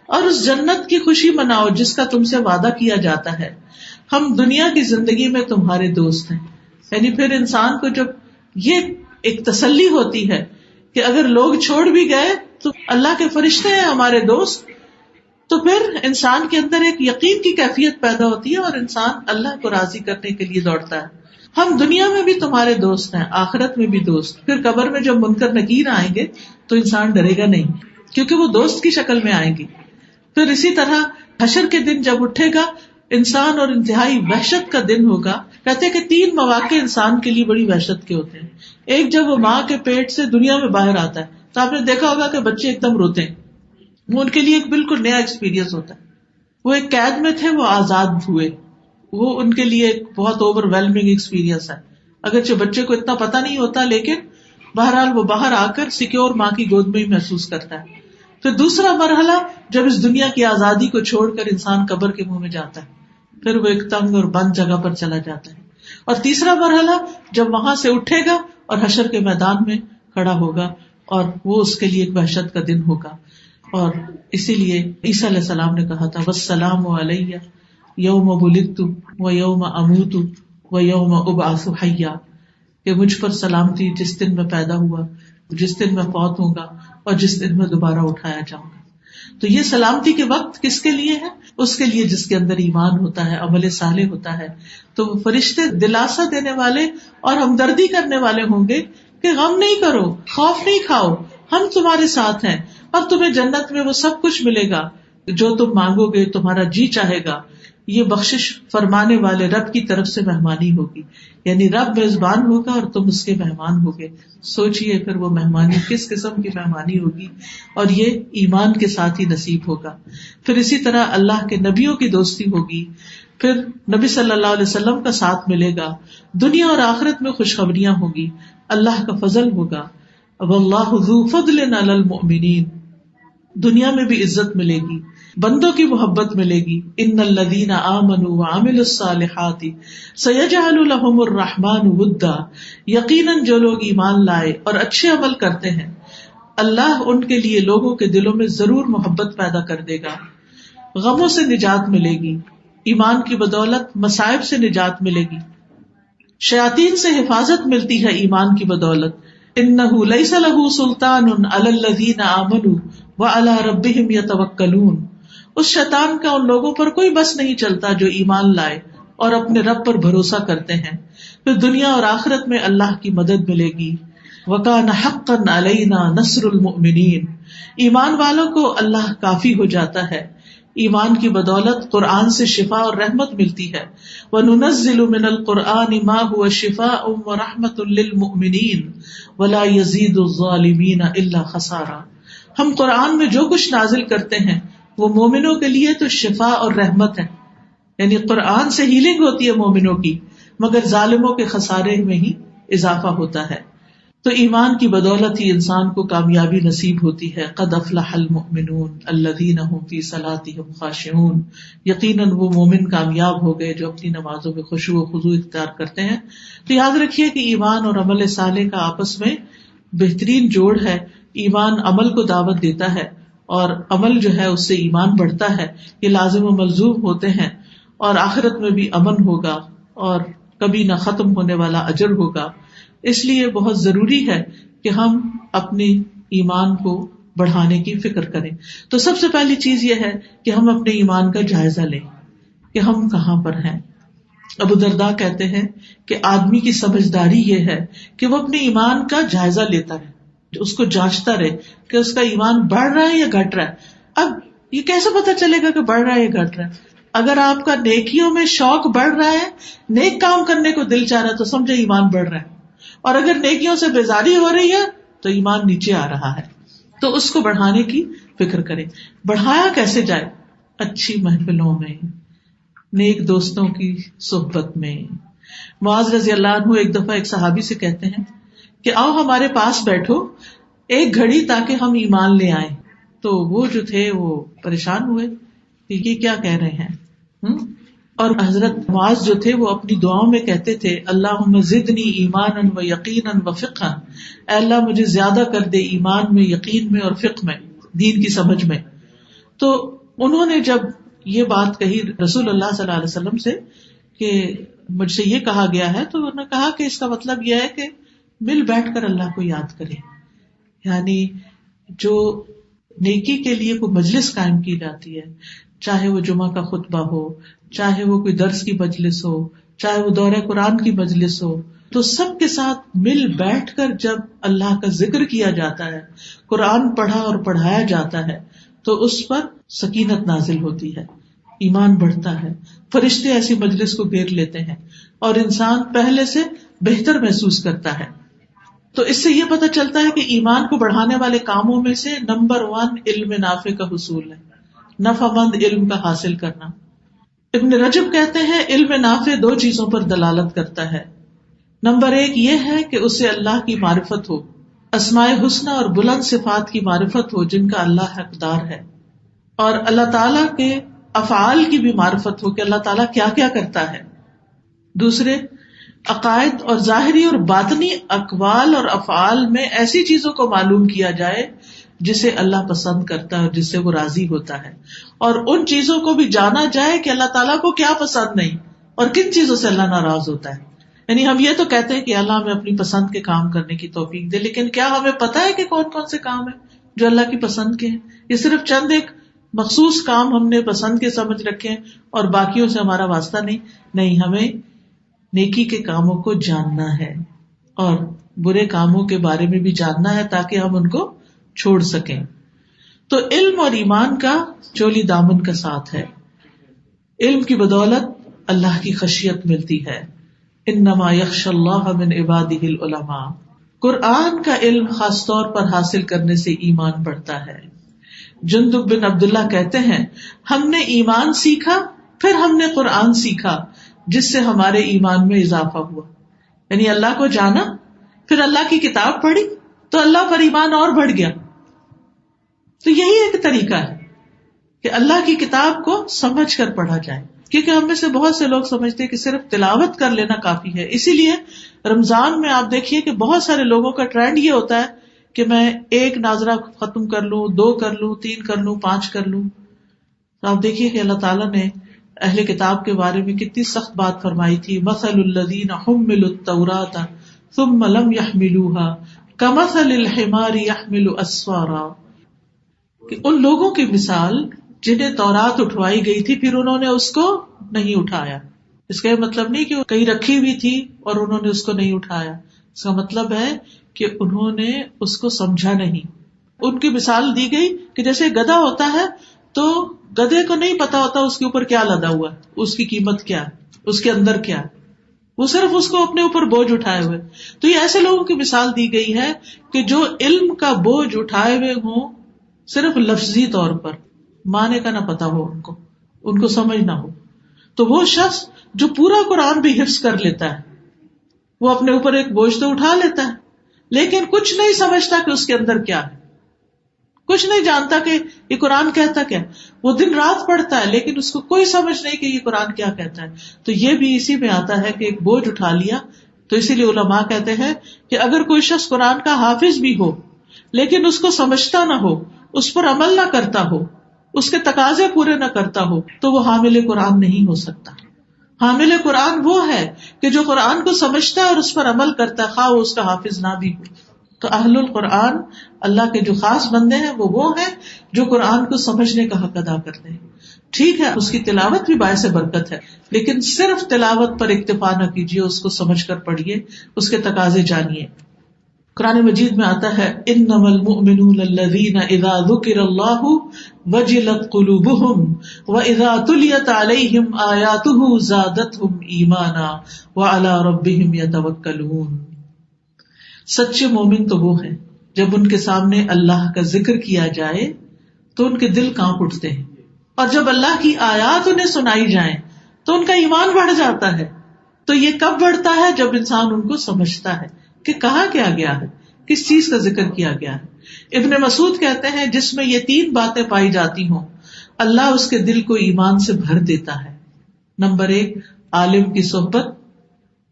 اور اس جنت کی خوشی مناؤ جس کا تم سے وعدہ کیا جاتا ہے. ہم دنیا کی زندگی میں تمہارے دوست ہیں. یعنی پھر انسان کو جب یہ ایک تسلی ہوتی ہے کہ اگر لوگ چھوڑ بھی گئے تو اللہ کے فرشتے ہیں ہمارے دوست، تو پھر انسان کے اندر ایک یقین کی کیفیت پیدا ہوتی ہے اور انسان اللہ کو راضی کرنے کے لیے دوڑتا ہے. ہم دنیا میں بھی تمہارے دوست ہیں، آخرت میں بھی دوست. پھر قبر میں جب منکر نکیر آئیں گے تو انسان ڈرے گا نہیں کیونکہ وہ دوست کی شکل میں آئیں گی. پھر اسی طرح حشر کے دن جب اٹھے گا انسان اور انتہائی وحشت کا دن ہوگا. کہتے ہیں کہ 3 مواقع انسان کے لیے بڑی وحشت کے ہوتے ہیں. ایک جب وہ ماں کے پیٹ سے دنیا میں باہر آتا ہے تو آپ نے دیکھا ہوگا کہ بچے ایک دم روتے ہیں، وہ ان کے لیے ایک بالکل نیا ایکسپیرینس ہوتا ہے. وہ ایک قید میں تھے، وہ آزاد ہوئے، وہ ان کے لیے ایک بہت اوور ویلمنگ ایکسپیرینس ہے. اگرچہ بچے کو اتنا پتہ نہیں ہوتا لیکن بہرحال وہ باہر آ کر سیکیور ماں کی گود میں ہی محسوس کرتا ہے. پھر دوسرا مرحلہ جب اس دنیا کی آزادی کو چھوڑ کر انسان قبر کے منہ میں جاتا ہے، پھر وہ ایک تنگ اور بند جگہ پر چلا جاتا ہے. اور تیسرا مرحلہ جب وہاں سے اٹھے گا اور حشر کے میدان میں کھڑا ہوگا اور وہ اس کے لیے ایک وحشت کا دن ہوگا. اور اسی لیے عیسیٰ علیہ السلام نے کہا تھا والسلام علیہ یوم ولدت و یوم اموت و یوم ابعث حیا، کہ مجھ پر سلامتی جس دن میں پیدا ہوا، جس دن میں فوت ہوں گا اور جس دن میں دوبارہ اٹھایا جاؤں گا. تو یہ سلامتی کے وقت کس کے لیے ہے؟ اس کے لیے جس کے اندر ایمان ہوتا ہے، عمل صالح ہوتا ہے. تو فرشتے دلاسا دینے والے اور ہمدردی کرنے والے ہوں گے کہ غم نہیں کرو، خوف نہیں کھاؤ، ہم تمہارے ساتھ ہیں اور تمہیں جنت میں وہ سب کچھ ملے گا جو تم مانگو گے، تمہارا جی چاہے گا. یہ بخشش فرمانے والے رب کی طرف سے مہمانی ہوگی، یعنی رب میزبان ہوگا اور تم اس کے مہمان ہوگے. سوچئے پھر وہ مہمانی کس قسم کی مہمانی ہوگی، اور یہ ایمان کے ساتھ ہی نصیب ہوگا. پھر اسی طرح اللہ کے نبیوں کی دوستی ہوگی، پھر نبی صلی اللہ علیہ وسلم کا ساتھ ملے گا، دنیا اور آخرت میں خوشخبریاں ہوگی، اللہ کا فضل ہوگا. واللہ ذو فضل علی المؤمنین، دنیا میں بھی عزت ملے گی، بندوں کی محبت ملے گی. ان الذین آمنوا وعملوا الصالحات سیجعل لهم الرحمن ودا، یقیناً جو لوگ ایمان لائے اور اچھے عمل کرتے ہیں اللہ ان کے لیے لوگوں کے دلوں میں ضرور محبت پیدا کر دے گا. غموں سے نجات ملے گی، ایمان کی بدولت مصائب سے نجات ملے گی، شیاطین سے حفاظت ملتی ہے ایمان کی بدولت. انہ لیس لہ سلطان علی الذین آمنوا وعلی ربہم یتوکلون اس شیطان کا ان لوگوں پر کوئی بس نہیں چلتا جو ایمان لائے اور اپنے رب پر بھروسہ کرتے ہیں، پھر دنیا اور آخرت میں اللہ کی مدد ملے گی۔ وَكَانَ حَقًّا عَلَيْنَا نَصْرُ الْمُؤْمِنِينَ، ایمان والوں کو اللہ کافی ہو جاتا ہے۔ ایمان کی بدولت قرآن سے شفا اور رحمت ملتی ہے۔ وَنُنَزِّلُ مِنَ الْقُرْآنِ مَا هُوَ شِفَاءٌ وَرَحْمَةٌ لِّلْمُؤْمِنِينَ وَلَا يَزِيدُ الظَّالِمِينَ إِلَّا خَسَارًا، ہم قرآن میں جو کچھ نازل کرتے ہیں وہ مومنوں کے لیے تو شفا اور رحمت ہے، یعنی قرآن سے ہیلنگ ہوتی ہے مومنوں کی، مگر ظالموں کے خسارے میں ہی اضافہ ہوتا ہے۔ تو ایمان کی بدولت ہی انسان کو کامیابی نصیب ہوتی ہے۔ قد افلح المؤمنون الذین هم فی صلاتهم خاشعون، یقیناً وہ مومن کامیاب ہو گئے جو اپنی نمازوں میں خشوع و خضوع اختیار کرتے ہیں۔ تو یاد رکھیے کہ ایمان اور عمل صالح کا آپس میں بہترین جوڑ ہے۔ ایمان عمل کو دعوت دیتا ہے اور عمل جو ہے اس سے ایمان بڑھتا ہے، یہ لازم و ملزوم ہوتے ہیں، اور آخرت میں بھی امن ہوگا اور کبھی نہ ختم ہونے والا اجر ہوگا۔ اس لیے بہت ضروری ہے کہ ہم اپنے ایمان کو بڑھانے کی فکر کریں۔ تو سب سے پہلی چیز یہ ہے کہ ہم اپنے ایمان کا جائزہ لیں کہ ہم کہاں پر ہیں۔ ابو درداء کہتے ہیں کہ آدمی کی سمجھداری یہ ہے کہ وہ اپنے ایمان کا جائزہ لیتا رہے، اس کو جانچتا رہے کہ اس کا ایمان بڑھ رہا ہے یا گھٹ رہا ہے۔ اب یہ کیسے پتا چلے گا کہ بڑھ رہا ہے یا گھٹ رہا ہے؟ اگر آپ کا نیکیوں میں شوق بڑھ رہا ہے، نیک کام کرنے کو دل چاہ رہا ہے، تو سمجھے ایمان بڑھ رہا ہے، اور اگر نیکیوں سے بیزاری ہو رہی ہے تو ایمان نیچے آ رہا ہے۔ تو اس کو بڑھانے کی فکر کریں۔ بڑھایا کیسے جائے؟ اچھی محفلوں میں، نیک دوستوں کی صحبت میں۔ معاذ رضی اللہ عنہ ایک دفعہ ایک صحابی سے کہتے ہیں کہ آؤ ہمارے پاس بیٹھو ایک گھڑی تاکہ ہم ایمان لے آئیں۔ تو وہ جو تھے وہ پریشان ہوئے کہ یہ کیا کہہ رہے ہیں، اور حضرت معاذ جو تھے وہ اپنی دعاؤں میں کہتے تھے اللہم زدنی ایمانا و یقینا و فقہا، اے اللہ مجھے زیادہ کر دے ایمان میں، یقین میں اور فقہ میں، دین کی سمجھ میں۔ تو انہوں نے جب یہ بات کہی رسول اللہ صلی اللہ علیہ وسلم سے کہ مجھ سے یہ کہا گیا ہے، تو انہوں نے کہا کہ اس کا مطلب یہ ہے کہ مل بیٹھ کر اللہ کو یاد کرے، یعنی جو نیکی کے لیے کوئی مجلس قائم کی جاتی ہے، چاہے وہ جمعہ کا خطبہ ہو، چاہے وہ کوئی درس کی مجلس ہو، چاہے وہ دورہ قرآن کی مجلس ہو، تو سب کے ساتھ مل بیٹھ کر جب اللہ کا ذکر کیا جاتا ہے، قرآن پڑھا اور پڑھایا جاتا ہے، تو اس پر سکینت نازل ہوتی ہے، ایمان بڑھتا ہے، فرشتے ایسی مجلس کو گھیر لیتے ہیں اور انسان پہلے سے بہتر محسوس کرتا ہے۔ تو اس سے یہ پتہ چلتا ہے کہ ایمان کو بڑھانے والے کاموں میں سے نمبر 1 علم نافع کا حصول ہے، نفع مند علم کا حاصل کرنا۔ ابن رجب کہتے ہیں علم نافع 2 چیزوں پر دلالت کرتا ہے۔ نمبر 1 یہ ہے کہ اسے اللہ کی معرفت ہو، اسماء حسنہ اور بلند صفات کی معرفت ہو جن کا اللہ حقدار ہے، اور اللہ تعالیٰ کے افعال کی بھی معرفت ہو کہ اللہ تعالیٰ کیا کیا کرتا ہے۔ دوسرے، عقائد اور ظاہری اور باطنی اقوال اور افعال میں ایسی چیزوں کو معلوم کیا جائے جسے اللہ پسند کرتا ہے اور جس سے وہ راضی ہوتا ہے، اور ان چیزوں کو بھی جانا جائے کہ اللہ تعالیٰ کو کیا پسند نہیں اور کن چیزوں سے اللہ ناراض ہوتا ہے۔ یعنی ہم یہ تو کہتے ہیں کہ اللہ ہمیں اپنی پسند کے کام کرنے کی توفیق دے، لیکن کیا ہمیں پتہ ہے کہ کون کون سے کام ہیں جو اللہ کی پسند کے ہیں؟ یہ صرف چند ایک مخصوص کام ہم نے پسند کے سمجھ رکھے ہیں اور باقیوں سے ہمارا واسطہ نہیں، ہمیں نیکی کے کاموں کو جاننا ہے اور برے کاموں کے بارے میں بھی جاننا ہے تاکہ ہم ان کو چھوڑ سکیں۔ تو علم اور ایمان کا چولی دامن کا ساتھ ہے۔ علم کی بدولت اللہ کی خشیت ملتی ہے، انما یخشی اللہ من عبادہ العلماء۔ قرآن کا علم خاص طور پر حاصل کرنے سے ایمان بڑھتا ہے۔ جندب بن عبداللہ کہتے ہیں ہم نے ایمان سیکھا، پھر ہم نے قرآن سیکھا جس سے ہمارے ایمان میں اضافہ ہوا، یعنی اللہ کو جانا، پھر اللہ کی کتاب پڑھی تو اللہ پر ایمان اور بڑھ گیا۔ تو یہی ایک طریقہ ہے کہ اللہ کی کتاب کو سمجھ کر پڑھا جائے، کیونکہ ہم میں سے بہت سے لوگ سمجھتے ہیں کہ صرف تلاوت کر لینا کافی ہے۔ اسی لیے رمضان میں آپ دیکھیے کہ بہت سارے لوگوں کا ٹرینڈ یہ ہوتا ہے کہ میں 1 ناظرہ ختم کر لوں، 2 کر لوں، 3 کر لوں، 5 کر لوں۔ تو آپ دیکھیے کہ اللہ تعالیٰ نے اہل کتاب کے بارے میں کتنی سخت بات فرمائی تھی، مثل الذین حملوا التوراۃ ثم لم يحملوها كمثل الحمار يحمل اسفارا، کہ ان لوگوں کی مثال جنہیں تورات اٹھوائی گئی تھی پھر انہوں نے اس کو نہیں اٹھایا. اس کا یہ مطلب نہیں کہ وہ کہیں رکھی ہوئی تھی اور انہوں نے اس کو نہیں اٹھایا. اس کا مطلب ہے کہ انہوں نے اس کو سمجھا نہیں. ان کی مثال دی گئی کہ جیسے گدھا ہوتا ہے تو گدھے کو نہیں پتا ہوتا اس کے اوپر کیا لدا ہوا ہے, اس کی قیمت کیا ہے, اس کے اندر کیا ہے, وہ صرف اس کو اپنے اوپر بوجھ اٹھائے ہوئے. تو یہ ایسے لوگوں کی مثال دی گئی ہے کہ جو علم کا بوجھ اٹھائے ہوئے ہوں صرف لفظی طور پر, معنی کا نہ پتا ہو ان کو سمجھ نہ ہو. تو وہ شخص جو پورا قرآن بھی حفظ کر لیتا ہے وہ اپنے اوپر ایک بوجھ تو اٹھا لیتا ہے لیکن کچھ نہیں سمجھتا کہ اس کے اندر کیا ہے, کچھ نہیں جانتا کہ یہ قرآن کہتا کیا. وہ دن رات پڑھتا ہے لیکن اس کو کوئی سمجھ نہیں کہ یہ قرآن کیا کہتا ہے. تو یہ بھی اسی میں آتا ہے کہ ایک بوجھ اٹھا لیا. تو اسی لیے علماء کہتے ہیں کہ اگر کوئی شخص قرآن کا حافظ بھی ہو لیکن اس کو سمجھتا نہ ہو, اس پر عمل نہ کرتا ہو, اس کے تقاضے پورے نہ کرتا ہو, تو وہ حامل قرآن نہیں ہو سکتا. حامل قرآن وہ ہے کہ جو قرآن کو سمجھتا ہے اور اس پر عمل کرتا ہے, خواہ وہ اس کا حافظ نہ بھی ہو. تو اہل القرآن اللہ کے جو خاص بندے ہیں وہ ہیں جو قرآن کو سمجھنے کا حق ادا کرتے ہیں. ٹھیک ہے اس کی تلاوت بھی باعث برکت ہے لیکن صرف تلاوت پر اکتفا نہ کیجیے, اس کو سمجھ کر پڑھیے, اس کے تقاضے جانیے. قرآن مجید میں آتا ہے انما المؤمنون الذین اذا ذکر اللہ وجلت قلوبہم واذا تلیت علیہم آیاتہ زادتہم ایمانا وعلی ربہم یتوکلون. سچے مومن تو وہ ہیں جب ان کے سامنے اللہ کا ذکر کیا جائے تو ان کے دل کانپ اٹھتے ہیں, اور جب اللہ کی آیات انہیں سنائی جائیں تو ان کا ایمان بڑھ جاتا ہے. تو یہ کب بڑھتا ہے؟ جب انسان ان کو سمجھتا ہے کہ کہا کیا گیا ہے, کس چیز کا ذکر کیا گیا ہے. ابن مسعود کہتے ہیں جس میں یہ 3 باتیں پائی جاتی ہوں اللہ اس کے دل کو ایمان سے بھر دیتا ہے. نمبر 1 عالم کی صحبت,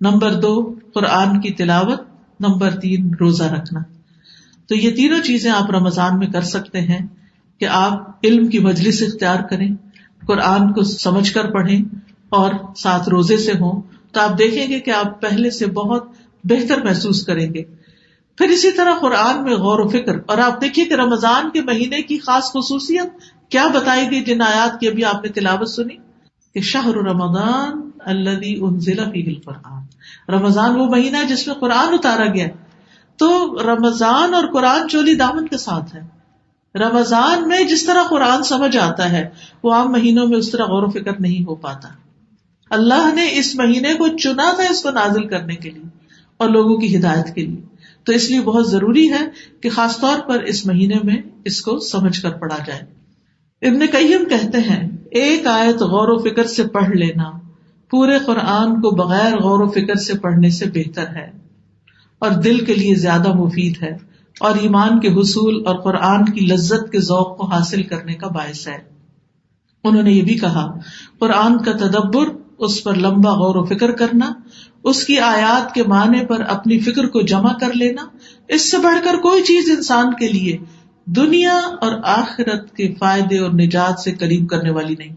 نمبر 2 قرآن کی تلاوت, نمبر 3 روزہ رکھنا. تو یہ تینوں چیزیں آپ رمضان میں کر سکتے ہیں کہ آپ علم کی مجلس اختیار کریں, قرآن کو سمجھ کر پڑھیں اور ساتھ روزے سے ہوں. تو آپ دیکھیں گے کہ آپ پہلے سے بہت بہتر محسوس کریں گے. پھر اسی طرح قرآن میں غور و فکر, اور آپ دیکھیے کہ رمضان کے مہینے کی خاص خصوصیت کیا بتائی گئی جن آیات کی ابھی آپ نے تلاوت سنی کہ شہر رمضان الذی انزل فیہ القرآن. رمضان وہ مہینہ ہے جس میں قرآن اتارا گیا. تو رمضان اور قرآن چولی دامن کے ساتھ ہے. رمضان میں جس طرح قرآن سمجھ آتا ہے وہ عام مہینوں میں اس طرح غور و فکر نہیں ہو پاتا. اللہ نے اس مہینے کو چنا تھا اس کو نازل کرنے کے لیے اور لوگوں کی ہدایت کے لیے. تو اس لیے بہت ضروری ہے کہ خاص طور پر اس مہینے میں اس کو سمجھ کر پڑھا جائے. ابن قیم کہتے ہیں ایک آیت غور و فکر سے پڑھ لینا پورے قرآن کو بغیر غور و فکر سے پڑھنے سے بہتر ہے اور دل کے لیے زیادہ مفید ہے اور ایمان کے حصول اور قرآن کی لذت کے ذوق کو حاصل کرنے کا باعث ہے. انہوں نے یہ بھی کہا قرآن کا تدبر, اس پر لمبا غور و فکر کرنا, اس کی آیات کے معنی پر اپنی فکر کو جمع کر لینا, اس سے بڑھ کر کوئی چیز انسان کے لیے دنیا اور آخرت کے فائدے اور نجات سے قریب کرنے والی نہیں.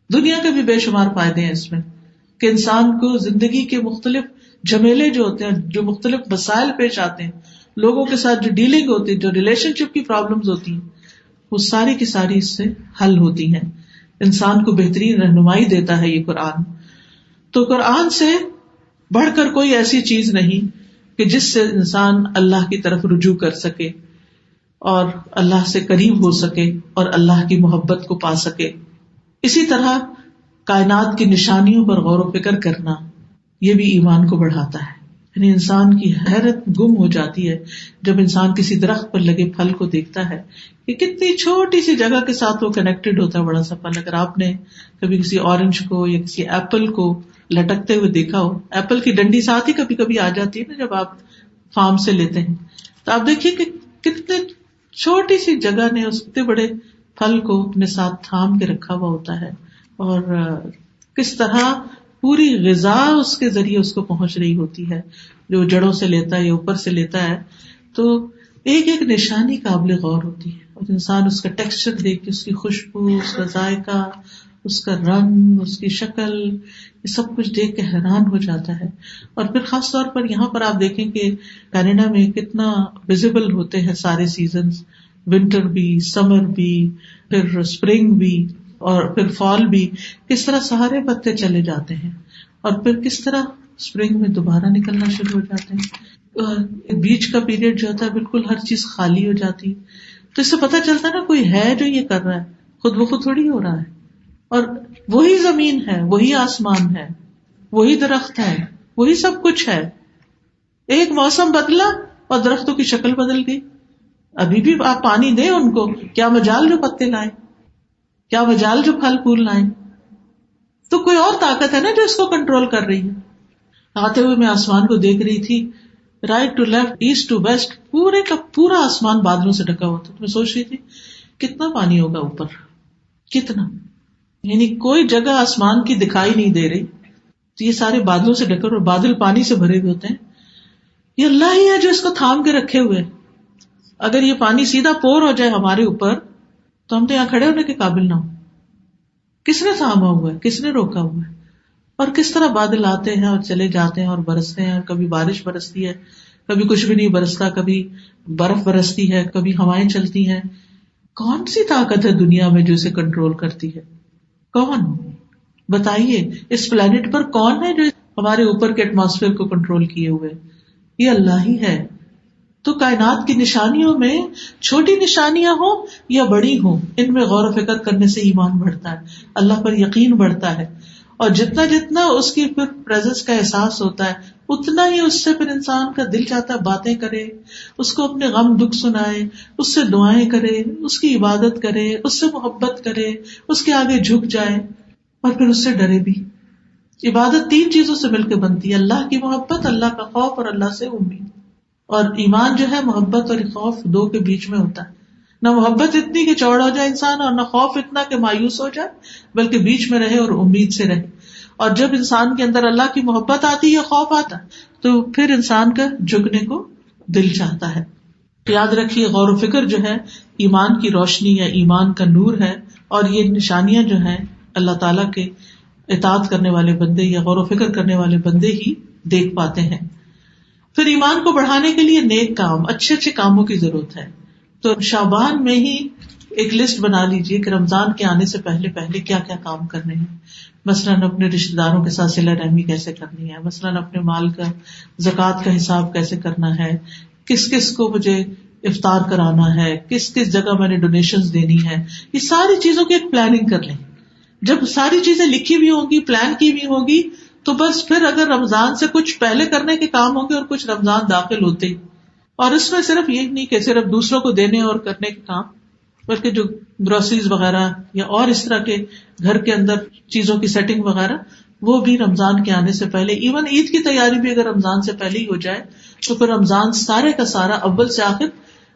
دنیا کے بھی بے شمار فائدے ہیں اس میں کہ انسان کو زندگی کے مختلف جھمیلے جو ہوتے ہیں, جو مختلف مسائل پیش آتے ہیں, لوگوں کے ساتھ جو ڈیلنگ ہوتی ہے, جو ریلیشن شپ کی پرابلمز ہوتی ہیں, وہ ساری کی ساری اس سے حل ہوتی ہیں. انسان کو بہترین رہنمائی دیتا ہے یہ قرآن. تو قرآن سے بڑھ کر کوئی ایسی چیز نہیں کہ جس سے انسان اللہ کی طرف رجوع کر سکے اور اللہ سے قریب ہو سکے اور اللہ کی محبت کو پا سکے. اسی طرح کائنات کی نشانیوں پر غور و فکر کرنا یہ بھی ایمان کو بڑھاتا ہے. یعنی انسان کی حیرت گم ہو جاتی ہے جب انسان کسی درخت پر لگے پھل کو دیکھتا ہے کہ کتنی چھوٹی سی جگہ کے ساتھ وہ کنیکٹڈ ہوتا ہے بڑا سا پھل. اگر آپ نے کبھی کسی اورنج کو یا کسی ایپل کو لٹکتے ہوئے دیکھا ہو, ایپل کی ڈنڈی ساتھ ہی کبھی کبھی آ جاتی ہے نا جب آپ فارم سے لیتے ہیں, تو آپ دیکھیے کہ کتنے چھوٹی سی جگہ نے اس اتنے بڑے پھل کو اپنے ساتھ تھام کے رکھا ہوا ہوتا ہے, اور کس طرح پوری غذا اس کے ذریعے اس کو پہنچ رہی ہوتی ہے, جو جڑوں سے لیتا ہے یا اوپر سے لیتا ہے. تو ایک ایک نشانی قابل غور ہوتی ہے, اور انسان اس کا ٹیکسچر دیکھ کے, اس کی خوشبو, اس کا ذائقہ, اس کا رنگ, اس کی شکل, یہ سب کچھ دیکھ کے حیران ہو جاتا ہے. اور پھر خاص طور پر یہاں پر آپ دیکھیں کہ کینیڈا میں کتنا ویزیبل ہوتے ہیں سارے سیزنز, ونٹر بھی, سمر بھی, پھر اسپرنگ بھی اور پھر فال بھی، کس طرح سارے پتے چلے جاتے ہیں اور پھر کس طرح اسپرنگ میں دوبارہ نکلنا شروع ہو جاتے ہیں. بیچ کا پیریڈ جو ہوتا ہے بالکل ہر چیز خالی ہو جاتی. تو اس سے پتہ چلتا ہے نا کوئی ہے جو یہ کر رہا ہے، خود بخود تھوڑی ہو رہا ہے. اور وہی زمین ہے، وہی آسمان ہے، وہی درخت ہے، وہی سب کچھ ہے. ایک موسم بدلا اور درختوں کی شکل بدل گئی. ابھی بھی آپ پانی دیں ان کو، کیا مجال جو پتے لائیں، کیا مجال جو پھل پھول لائیں. تو کوئی اور طاقت ہے نا جو اس کو کنٹرول کر رہی ہے. آتے ہوئے میں آسمان کو دیکھ رہی تھی، right to left, east to west, پورے کا پورا آسمان بادلوں سے ڈھکا ہوا تھا. میں سوچ رہی تھی کتنا پانی ہوگا اوپر، کتنا، یعنی کوئی جگہ آسمان کی دکھائی نہیں دے رہی. تو یہ سارے بادلوں سے ڈھکے اور بادل پانی سے بھرے ہوئے ہوتے ہیں. یہ اللہ ہی ہے جو اس کو تھام کے رکھے ہوئے. اگر یہ پانی سیدھا پور ہو جائے ہمارے اوپر تو ہم تو یہاں کھڑے ہونے کے قابل نہ ہوں. کس نے تھاما ہوا ہے، کس نے روکا ہوا ہے؟ اور کس طرح بادل آتے ہیں اور چلے جاتے ہیں اور برستے ہیں. اور کبھی بارش برستی ہے، کبھی کچھ بھی نہیں برستا، کبھی برف برستی ہے، کبھی ہوائیں چلتی ہیں. کون سی طاقت ہے دنیا میں جو اسے کنٹرول کرتی ہے؟ کون؟ بتائیے، اس پلانٹ پر کون ہے جو ہمارے اوپر کے ایٹماسفیئر کو کنٹرول کیے ہوئے؟ یہ اللہ ہی ہے. تو کائنات کی نشانیوں میں چھوٹی نشانیاں ہوں یا بڑی ہوں، ان میں غور و فکر کرنے سے ایمان بڑھتا ہے، اللہ پر یقین بڑھتا ہے. اور جتنا جتنا اس کی پھر پریزنس کا احساس ہوتا ہے اتنا ہی اس سے پھر انسان کا دل چاہتا ہے باتیں کرے، اس کو اپنے غم دکھ سنائے، اس سے دعائیں کرے، اس کی عبادت کرے، اس سے محبت کرے، اس کے آگے جھک جائے اور پھر اس سے ڈرے بھی. عبادت 3 چیزوں سے مل کے بنتی ہے: اللہ کی محبت، اللہ کا خوف اور اللہ سے امید. اور ایمان جو ہے محبت اور خوف 2 کے بیچ میں ہوتا ہے. نہ محبت اتنی کہ چوڑ ہو جائے انسان، اور نہ خوف اتنا کہ مایوس ہو جائے، بلکہ بیچ میں رہے اور امید سے رہے. اور جب انسان کے اندر اللہ کی محبت آتی ہے، خوف آتا ہے، تو پھر انسان کا جھکنے کو دل چاہتا ہے. یاد رکھیے، غور و فکر جو ہے ایمان کی روشنی ہے، ایمان کا نور ہے. اور یہ نشانیاں جو ہیں اللہ تعالیٰ کے اطاعت کرنے والے بندے یا غور و فکر کرنے والے بندے ہی دیکھ پاتے ہیں. پھر ایمان کو بڑھانے کے لیے نیک کام، اچھے اچھے کاموں کی ضرورت ہے. تو شعبان میں ہی ایک لسٹ بنا لیجیے کہ رمضان کے آنے سے پہلے پہلے کیا کیا کام کرنے ہیں. مثلاً اپنے رشتے داروں کے ساتھ صلہ رحمی کیسے کرنی ہے، مثلاً اپنے مال کا زکوٰۃ کا حساب کیسے کرنا ہے، کس کس کو مجھے افطار کرانا ہے، کس کس جگہ میں نے ڈونیشنز دینی ہے. یہ ساری چیزوں کی ایک پلاننگ کر لیں. جب ساری چیزیں لکھی بھی ہوں گی، پلان کی بھی ہوگی، تو بس پھر اگر رمضان سے کچھ پہلے کرنے کے کام ہوں گے اور کچھ رمضان داخل ہوتے ہی. اور اس میں صرف یہ نہیں کہ صرف دوسروں کو دینے اور کرنے کے کام، بلکہ جو گروسریز وغیرہ یا اور اس طرح کے گھر کے اندر چیزوں کی سیٹنگ وغیرہ، وہ بھی رمضان کے آنے سے پہلے. ایون عید کی تیاری بھی اگر رمضان سے پہلے ہی ہو جائے تو پھر رمضان سارے کا سارا اول سے آخر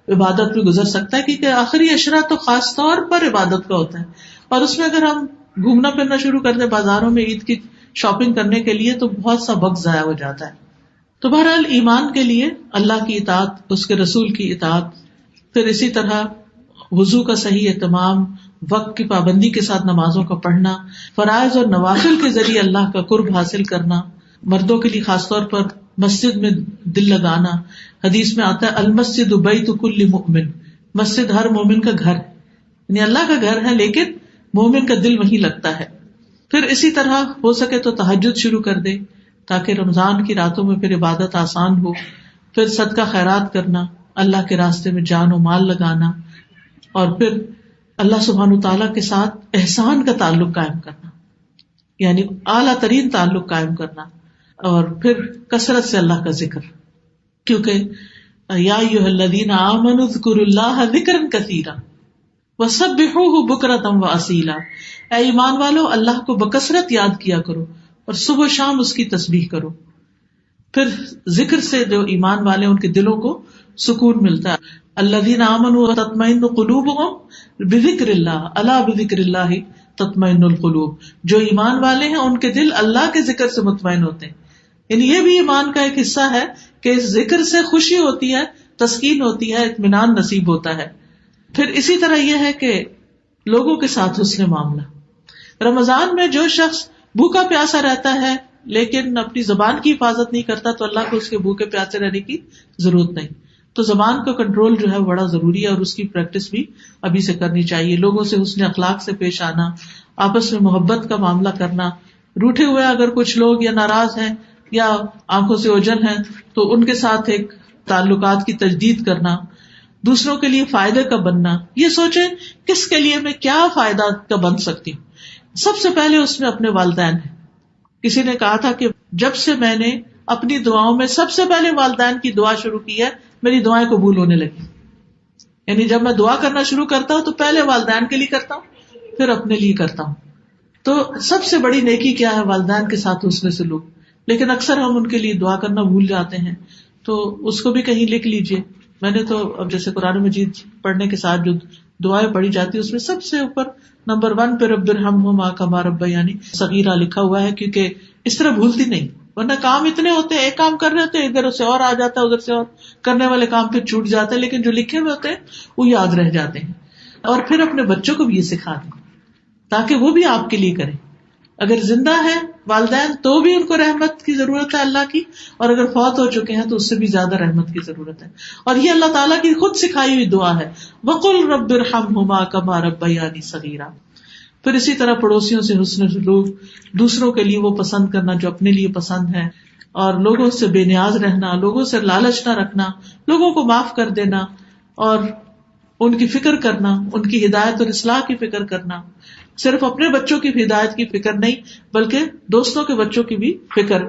عبادت میں گزر سکتا ہے. کیونکہ آخری عشرہ تو خاص طور پر عبادت کا ہوتا ہے، اور اس میں اگر ہم گھومنا پھرنا شروع کر دیں بازاروں میں عید کی شاپنگ کرنے کے لیے تو بہت سا وقت ضائع ہو جاتا ہے. تو بہرحال ایمان کے لیے اللہ کی اطاعت، اس کے رسول کی اطاعت، پھر اسی طرح وضو کا صحیح اہتمام، وقت کی پابندی کے ساتھ نمازوں کا پڑھنا، فرائض اور نوافل کے ذریعے اللہ کا قرب حاصل کرنا. مردوں کے لیے خاص طور پر مسجد میں دل لگانا. حدیث میں آتا ہے المسجد بیت کل مؤمن، مسجد ہر مومن کا گھر ہے، یعنی اللہ کا گھر ہے لیکن مومن کا دل وہیں لگتا ہے. پھر اسی طرح ہو سکے تو تہجد شروع کر دے تاکہ رمضان کی راتوں میں پھر عبادت آسان ہو. پھر صدقہ خیرات کرنا، اللہ کے راستے میں جان و مال لگانا، اور پھر اللہ سبحانہ وتعالیٰ کے ساتھ احسان کا تعلق قائم کرنا، یعنی اعلیٰ ترین تعلق قائم کرنا. اور پھر کثرت سے اللہ کا ذکر، کیونکہ یا ایھا الذین آمنوا اذکروا اللہ ذکرا کثیرا وسبحوہ بکرۃ واصیلا. اے ایمان والو، اللہ کو بکثرت یاد کیا کرو اور صبح و شام اس کی تسبیح کرو. پھر ذکر سے جو ایمان والے ان کے دلوں کو سکون ملتا ہے. الذین آمنوا وتطمئن قلوبهم بذکر اللہ الا بذکر اللہ تطمئن القلوب. جو ایمان والے ہیں ان کے دل اللہ کے ذکر سے مطمئن ہوتے ہیں. یعنی یہ بھی ایمان کا ایک حصہ ہے کہ اس ذکر سے خوشی ہوتی ہے، تسکین ہوتی ہے، اطمینان نصیب ہوتا ہے. پھر اسی طرح یہ ہے کہ لوگوں کے ساتھ حسن معاملہ. رمضان میں جو شخص بھوکا پیاسا رہتا ہے لیکن اپنی زبان کی حفاظت نہیں کرتا تو اللہ کو اس کے بھوکے پیاسے رہنے کی ضرورت نہیں. تو زبان کا کنٹرول جو ہے بڑا ضروری ہے، اور اس کی پریکٹس بھی ابھی سے کرنی چاہیے. لوگوں سے حسن اخلاق سے پیش آنا، آپس میں محبت کا معاملہ کرنا. روٹھے ہوئے اگر کچھ لوگ یا ناراض ہیں یا آنکھوں سے اوجھل ہیں تو ان کے ساتھ ایک تعلقات کی تجدید کرنا. دوسروں کے لیے فائدے کا بننا، یہ سوچیں کس کے لیے میں کیا فائدہ کا بن سکتی ہوں. سب سے پہلے اس میں اپنے والدین ہیں. کسی نے کہا تھا کہ جب سے میں نے اپنی دعاؤں میں سب سے پہلے والدین کی دعا شروع کی ہے، میری دعائیں قبول ہونے لگی. یعنی جب میں دعا کرنا شروع کرتا ہوں تو پہلے والدین کے لیے کرتا ہوں، پھر اپنے لیے کرتا ہوں. تو سب سے بڑی نیکی کیا ہے؟ والدین کے ساتھ حسن سلوک. لیکن اکثر ہم ان کے لیے دعا کرنا بھول جاتے ہیں، تو اس کو بھی کہیں لکھ لیجئے. میں نے تو اب جیسے قرآن مجید پڑھنے کے ساتھ جو دعائیں پڑھی جاتی ہے اس میں سب سے اوپر نمبر 1 پہ رب ارحمہما کما ربیانی صغیرہ لکھا ہوا ہے، کیونکہ اس طرح بھولتی نہیں. ورنہ کام اتنے ہوتے ہیں، ایک کام کر رہے ہوتے ہیں، ادھر سے اور آ جاتا ہے، ادھر سے اور کرنے والے کام پھر چھوٹ جاتے ہیں، لیکن جو لکھے ہوئے ہوتے ہیں وہ یاد رہ جاتے ہیں. اور پھر اپنے بچوں کو بھی یہ سکھا دیں تاکہ وہ بھی آپ کے لیے کریں. اگر زندہ ہے والدین تو بھی ان کو رحمت کی ضرورت ہے اللہ کی، اور اگر فوت ہو چکے ہیں تو اس سے بھی زیادہ رحمت کی ضرورت ہے. اور یہ اللہ تعالیٰ کی خود سکھائی ہوئی دعا ہے، وَقُلْ رَبِّ ارْحَمْهُمَا كَمَا رَبَّيَانِي صَغِيرًا. پھر اسی طرح پڑوسیوں سے حسن سلوک، دوسروں کے لیے وہ پسند کرنا جو اپنے لیے پسند ہے، اور لوگوں سے بے نیاز رہنا، لوگوں سے لالچ نہ رکھنا، لوگوں کو معاف کر دینا، اور ان کی فکر کرنا، ان کی ہدایت اور اصلاح کی فکر کرنا. صرف اپنے بچوں کی ہدایت کی فکر نہیں بلکہ دوستوں کے بچوں کی بھی فکر.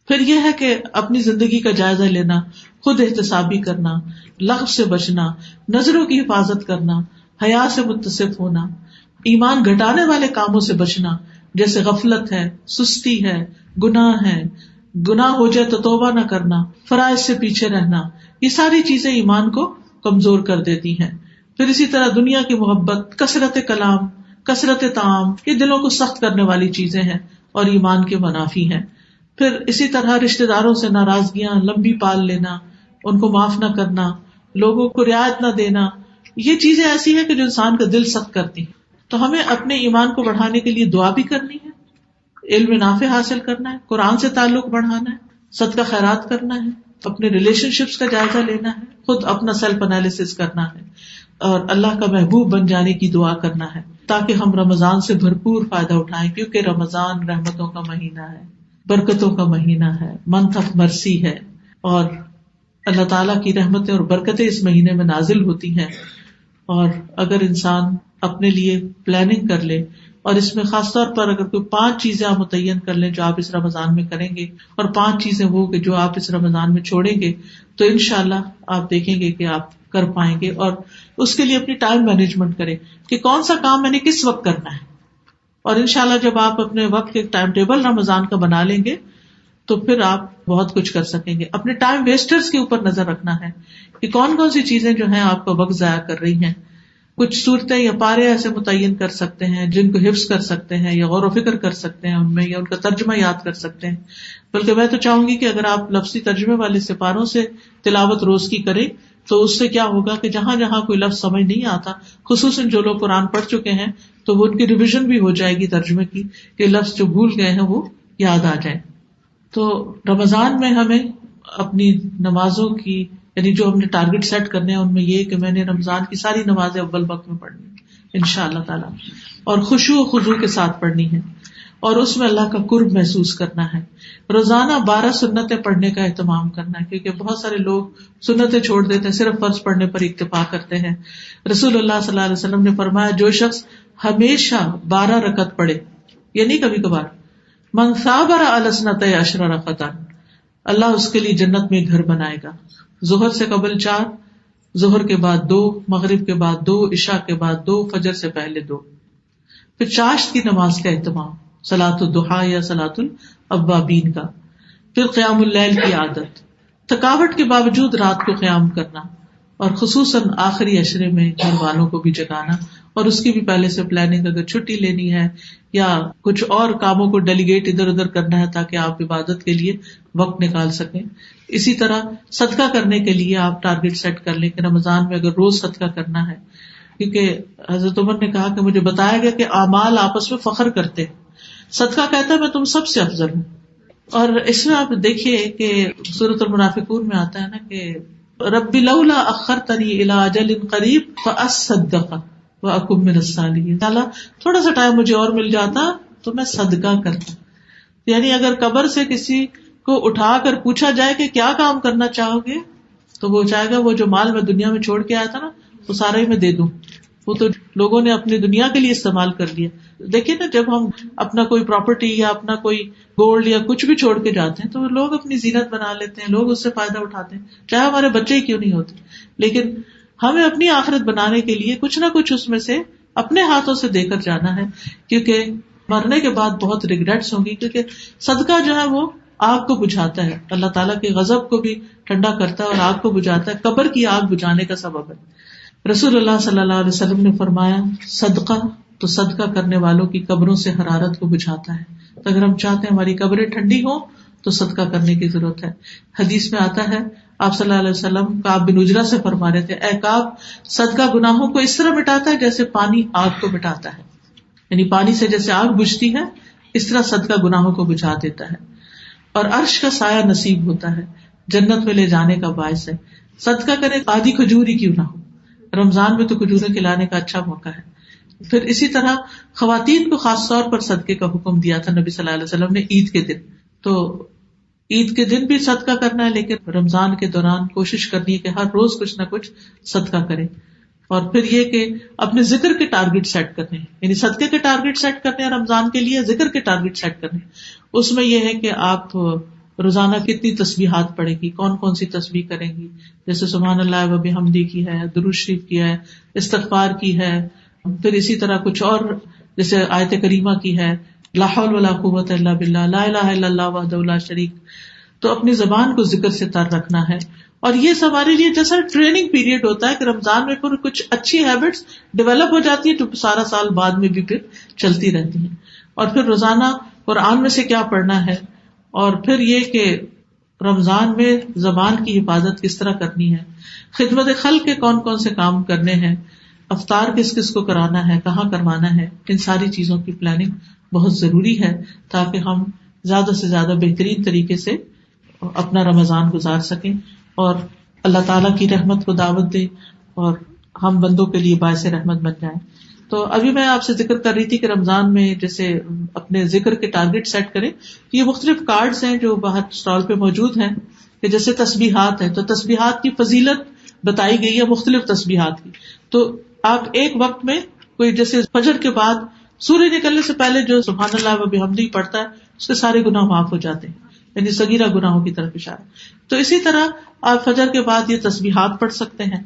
پھر یہ ہے کہ اپنی زندگی کا جائزہ لینا، خود احتسابی کرنا، لغو سے بچنا، نظروں کی حفاظت کرنا، حیا سے متصف ہونا، ایمان گھٹانے والے کاموں سے بچنا جیسے غفلت ہے، سستی ہے، گناہ ہے، گناہ ہو جائے تو توبہ نہ کرنا، فرائض سے پیچھے رہنا. یہ ساری چیزیں ایمان کو کمزور کر دیتی ہیں. پھر اسی طرح دنیا کی محبت، کثرت کلام، کثرت طعام، یہ دلوں کو سخت کرنے والی چیزیں ہیں اور ایمان کے منافی ہیں. پھر اسی طرح رشتہ داروں سے ناراضگیاں لمبی پال لینا، ان کو معاف نہ کرنا، لوگوں کو رعایت نہ دینا، یہ چیزیں ایسی ہیں کہ جو انسان کا دل سخت کرتی ہیں. تو ہمیں اپنے ایمان کو بڑھانے کے لیے دعا بھی کرنی ہے، علم نافع حاصل کرنا ہے، قرآن سے تعلق بڑھانا ہے، صدقہ خیرات کرنا ہے، اپنے ریلیشن شپس کا جائزہ لینا ہے، خود اپنا سیلف انالیسس کرنا ہے، اور اللہ کا محبوب بن جانے کی دعا کرنا ہے تاکہ ہم رمضان سے بھرپور فائدہ اٹھائیں. کیونکہ رمضان رحمتوں کا مہینہ ہے، برکتوں کا مہینہ ہے، منتھ آف مرسی ہے، اور اللہ تعالیٰ کی رحمتیں اور برکتیں اس مہینے میں نازل ہوتی ہیں. اور اگر انسان اپنے لیے پلاننگ کر لے، اور اس میں خاص طور پر اگر کوئی 5 چیزیں آپ متعین کر لیں جو آپ اس رمضان میں کریں گے، اور 5 چیزیں وہ کہ جو آپ اس رمضان میں چھوڑیں گے، تو انشاءاللہ آپ دیکھیں گے کہ آپ کر پائیں گے. اور اس کے لیے اپنی ٹائم مینجمنٹ کریں کہ کون سا کام میں نے کس وقت کرنا ہے. اور انشاءاللہ جب آپ اپنے وقت کے ٹائم ٹیبل رمضان کا بنا لیں گے تو پھر آپ بہت کچھ کر سکیں گے. اپنے ٹائم ویسٹرز کے اوپر نظر رکھنا ہے کہ کون کون سی چیزیں جو ہیں آپ کا وقت ضائع کر رہی ہیں. کچھ صورتیں یا پارے ایسے متعین کر سکتے ہیں جن کو حفظ کر سکتے ہیں یا غور و فکر کر سکتے ہیں ان میں، یا ان کا ترجمہ یاد کر سکتے ہیں. بلکہ میں تو چاہوں گی کہ اگر آپ لفظی ترجمے والے سپاروں سے تلاوت روز کی کریں تو اس سے کیا ہوگا کہ جہاں جہاں کوئی لفظ سمجھ نہیں آتا، خصوصاً جو لوگ قرآن پڑھ چکے ہیں، تو وہ ان کی ریویژن بھی ہو جائے گی ترجمے کی، کہ لفظ جو بھول گئے ہیں وہ یاد آ جائیں. تو رمضان میں ہمیں اپنی نمازوں کی، یعنی جو ہم نے ٹارگٹ سیٹ کرنے ہیں ان میں یہ کہ میں نے رمضان کی ساری نمازیں اول وقت میں پڑھنی انشاءاللہ تعالی، اور خشوع و خضوع کے ساتھ پڑھنی ہے، اور اس میں اللہ کا قرب محسوس کرنا ہے. روزانہ 12 سنتیں پڑھنے کا اہتمام کرنا ہے، کیونکہ بہت سارے لوگ سنتیں چھوڑ دیتے ہیں، صرف فرض پڑھنے پر اکتفا کرتے ہیں. رسول اللہ صلی اللہ علیہ وسلم نے فرمایا جو شخص ہمیشہ 12 رکعت پڑھے، یعنی کبھی کبھار، من صابر علی اثنتي عشر رکعۃ، اللہ اس کے لیے جنت میں گھر بنائے گا. ظہر سے قبل 4، ظہر کے بعد 2، مغرب کے بعد 2، عشاء کے بعد 2، فجر سے پہلے 2. پھر چاشت کی نماز کا اہتمام، صلاۃ الضحیٰ یا صلاۃ الاوابین کا. پھر قیام اللیل کی عادت، تھکاوٹ کے باوجود رات کو قیام کرنا، اور خصوصاً آخری عشرے میں گھر والوں کو بھی جگانا، اور اس کی بھی پہلے سے پلاننگ، اگر چھٹی لینی ہے یا کچھ اور کاموں کو ڈیلیگیٹ ادھر ادھر کرنا ہے تاکہ آپ عبادت کے لیے وقت نکال سکیں. اسی طرح صدقہ کرنے کے لیے آپ ٹارگٹ سیٹ کر لیں کہ رمضان میں اگر روز صدقہ کرنا ہے، کیونکہ حضرت عمر نے کہا کہ مجھے بتایا گیا کہ اعمال آپس میں فخر کرتے ہیں، صدقہ کہتا ہے میں تم سب سے افضل ہوں. اور اس میں آپ دیکھیے کہ سورۃ المنافقون میں آتا ہے نا کہ رب لولا اخرتنی الی اجل قریب فاصدق واکن من الصالحین، اللہ تھوڑا سا ٹائم مجھے اور مل جاتا تو میں صدقہ کرتا. یعنی اگر قبر سے کسی کو اٹھا کر پوچھا جائے کہ کیا کام کرنا چاہو گے تو وہ چاہے گا وہ جو مال میں دنیا میں چھوڑ کے آیا تھا نا وہ سارا ہی میں دے دوں، وہ تو لوگوں نے اپنی دنیا کے لیے استعمال کر لیا. دیکھیں نا جب ہم اپنا کوئی پراپرٹی یا اپنا کوئی گولڈ یا کچھ بھی چھوڑ کے جاتے ہیں تو لوگ اپنی زینت بنا لیتے ہیں، لوگ اس سے فائدہ اٹھاتے ہیں چاہے ہمارے بچے ہی کیوں نہیں ہوتے. لیکن ہمیں اپنی آخرت بنانے کے لیے کچھ نہ کچھ اس میں سے اپنے ہاتھوں سے دے کر جانا ہے، کیونکہ مرنے کے بعد بہت ریگریٹس ہوں گی. کیونکہ صدقہ جو ہے وہ آگ کو بجھاتا ہے، اللہ تعالیٰ کے غضب کو بھی ٹھنڈا کرتا ہے اور آگ کو بجھاتا ہے، قبر کی آگ بجھانے کا سبب ہے. رسول اللہ صلی اللہ علیہ وسلم نے فرمایا صدقہ تو صدقہ کرنے والوں کی قبروں سے حرارت کو بجھاتا ہے. تو اگر ہم چاہتے ہیں ہماری قبریں ٹھنڈی ہوں تو صدقہ کرنے کی ضرورت ہے. حدیث میں آتا ہے آپ صلی اللہ علیہ وسلم کعب بن عجرہ سے فرما رہے تھے، اے کعب صدقہ گناہوں کو اس طرح مٹاتا ہے جیسے پانی آگ کو مٹاتا ہے. یعنی پانی سے جیسے آگ بجھتی ہے اس طرح صدقہ گناہوں کو بجھا دیتا ہے. اور عرش کا سایہ نصیب ہوتا ہے، جنت میں لے جانے کا باعث ہے. صدقہ کرے آدھی کھجور ہی کیوں نہ ہو، رمضان میں تو کھجوریں کھلانے کا اچھا موقع ہے. پھر اسی طرح خواتین کو خاص طور پر صدقے کا حکم دیا تھا نبی صلی اللہ علیہ وسلم نے عید کے دن. تو عید کے دن بھی صدقہ کرنا ہے، لیکن رمضان کے دوران کوشش کرنی ہے کہ ہر روز کچھ نہ کچھ صدقہ کریں. اور پھر یہ کہ اپنے ذکر کے ٹارگٹ سیٹ کرنے ہیں، یعنی صدقے کے ٹارگٹ سیٹ کرنے ہیں رمضان کے لیے، ذکر کے ٹارگٹ سیٹ کرنے ہیں. اس میں یہ ہے کہ آپ روزانہ کتنی تسبیحات پڑھیں گی، کون کون سی تسبیح کریں گی، جیسے سبحان اللہ و بحمدہ کی ہے، درود شریف کی ہے، استغفار کی ہے. پھر اسی طرح کچھ اور جیسے آیت کریمہ کی ہے، لا حول ولا قوت الا باللہ، لا الہ الا اللہ وحدہ لا شریک. تو اپنی زبان کو ذکر سے تر رکھنا ہے. اور یہ ہمارے لیے جیسا ٹریننگ پیریڈ ہوتا ہے کہ رمضان میں پھر کچھ اچھی ہیبٹس ڈیولپ ہو جاتی ہے جو سارا سال بعد میں بھی پھر چلتی رہتی ہیں. اور پھر روزانہ قرآن میں سے کیا پڑھنا ہے، اور پھر یہ کہ رمضان میں زبان کی حفاظت کس طرح کرنی ہے، خدمت خلق کے کون کون سے کام کرنے ہیں، افطار کس کس کو کرانا ہے، کہاں کروانا ہے. ان ساری چیزوں کی پلاننگ بہت ضروری ہے تاکہ ہم زیادہ سے زیادہ بہترین طریقے سے اپنا رمضان گزار سکیں اور اللہ تعالیٰ کی رحمت کو دعوت دیں اور ہم بندوں کے لیے باعث رحمت بن جائیں. تو ابھی میں آپ سے ذکر کر رہی تھی کہ رمضان میں جیسے اپنے ذکر کے ٹارگٹ سیٹ کریں. یہ مختلف کارڈز ہیں جو باہر اسٹال پہ موجود ہیں کہ جیسے تسبیحات ہیں، تو تسبیحات کی فضیلت بتائی گئی ہے مختلف تسبیحات کی. تو آپ ایک وقت میں کوئی جیسے فجر کے بعد سورج نکلنے سے پہلے جو سبحان اللہ و بحمدہ پڑھتا ہے اس کے سارے گناہ معاف ہو جاتے ہیں، یعنی صغیرہ گناہوں کی طرف اشارہ. تو اسی طرح آپ فجر کے بعد یہ تسبیحات پڑھ سکتے ہیں.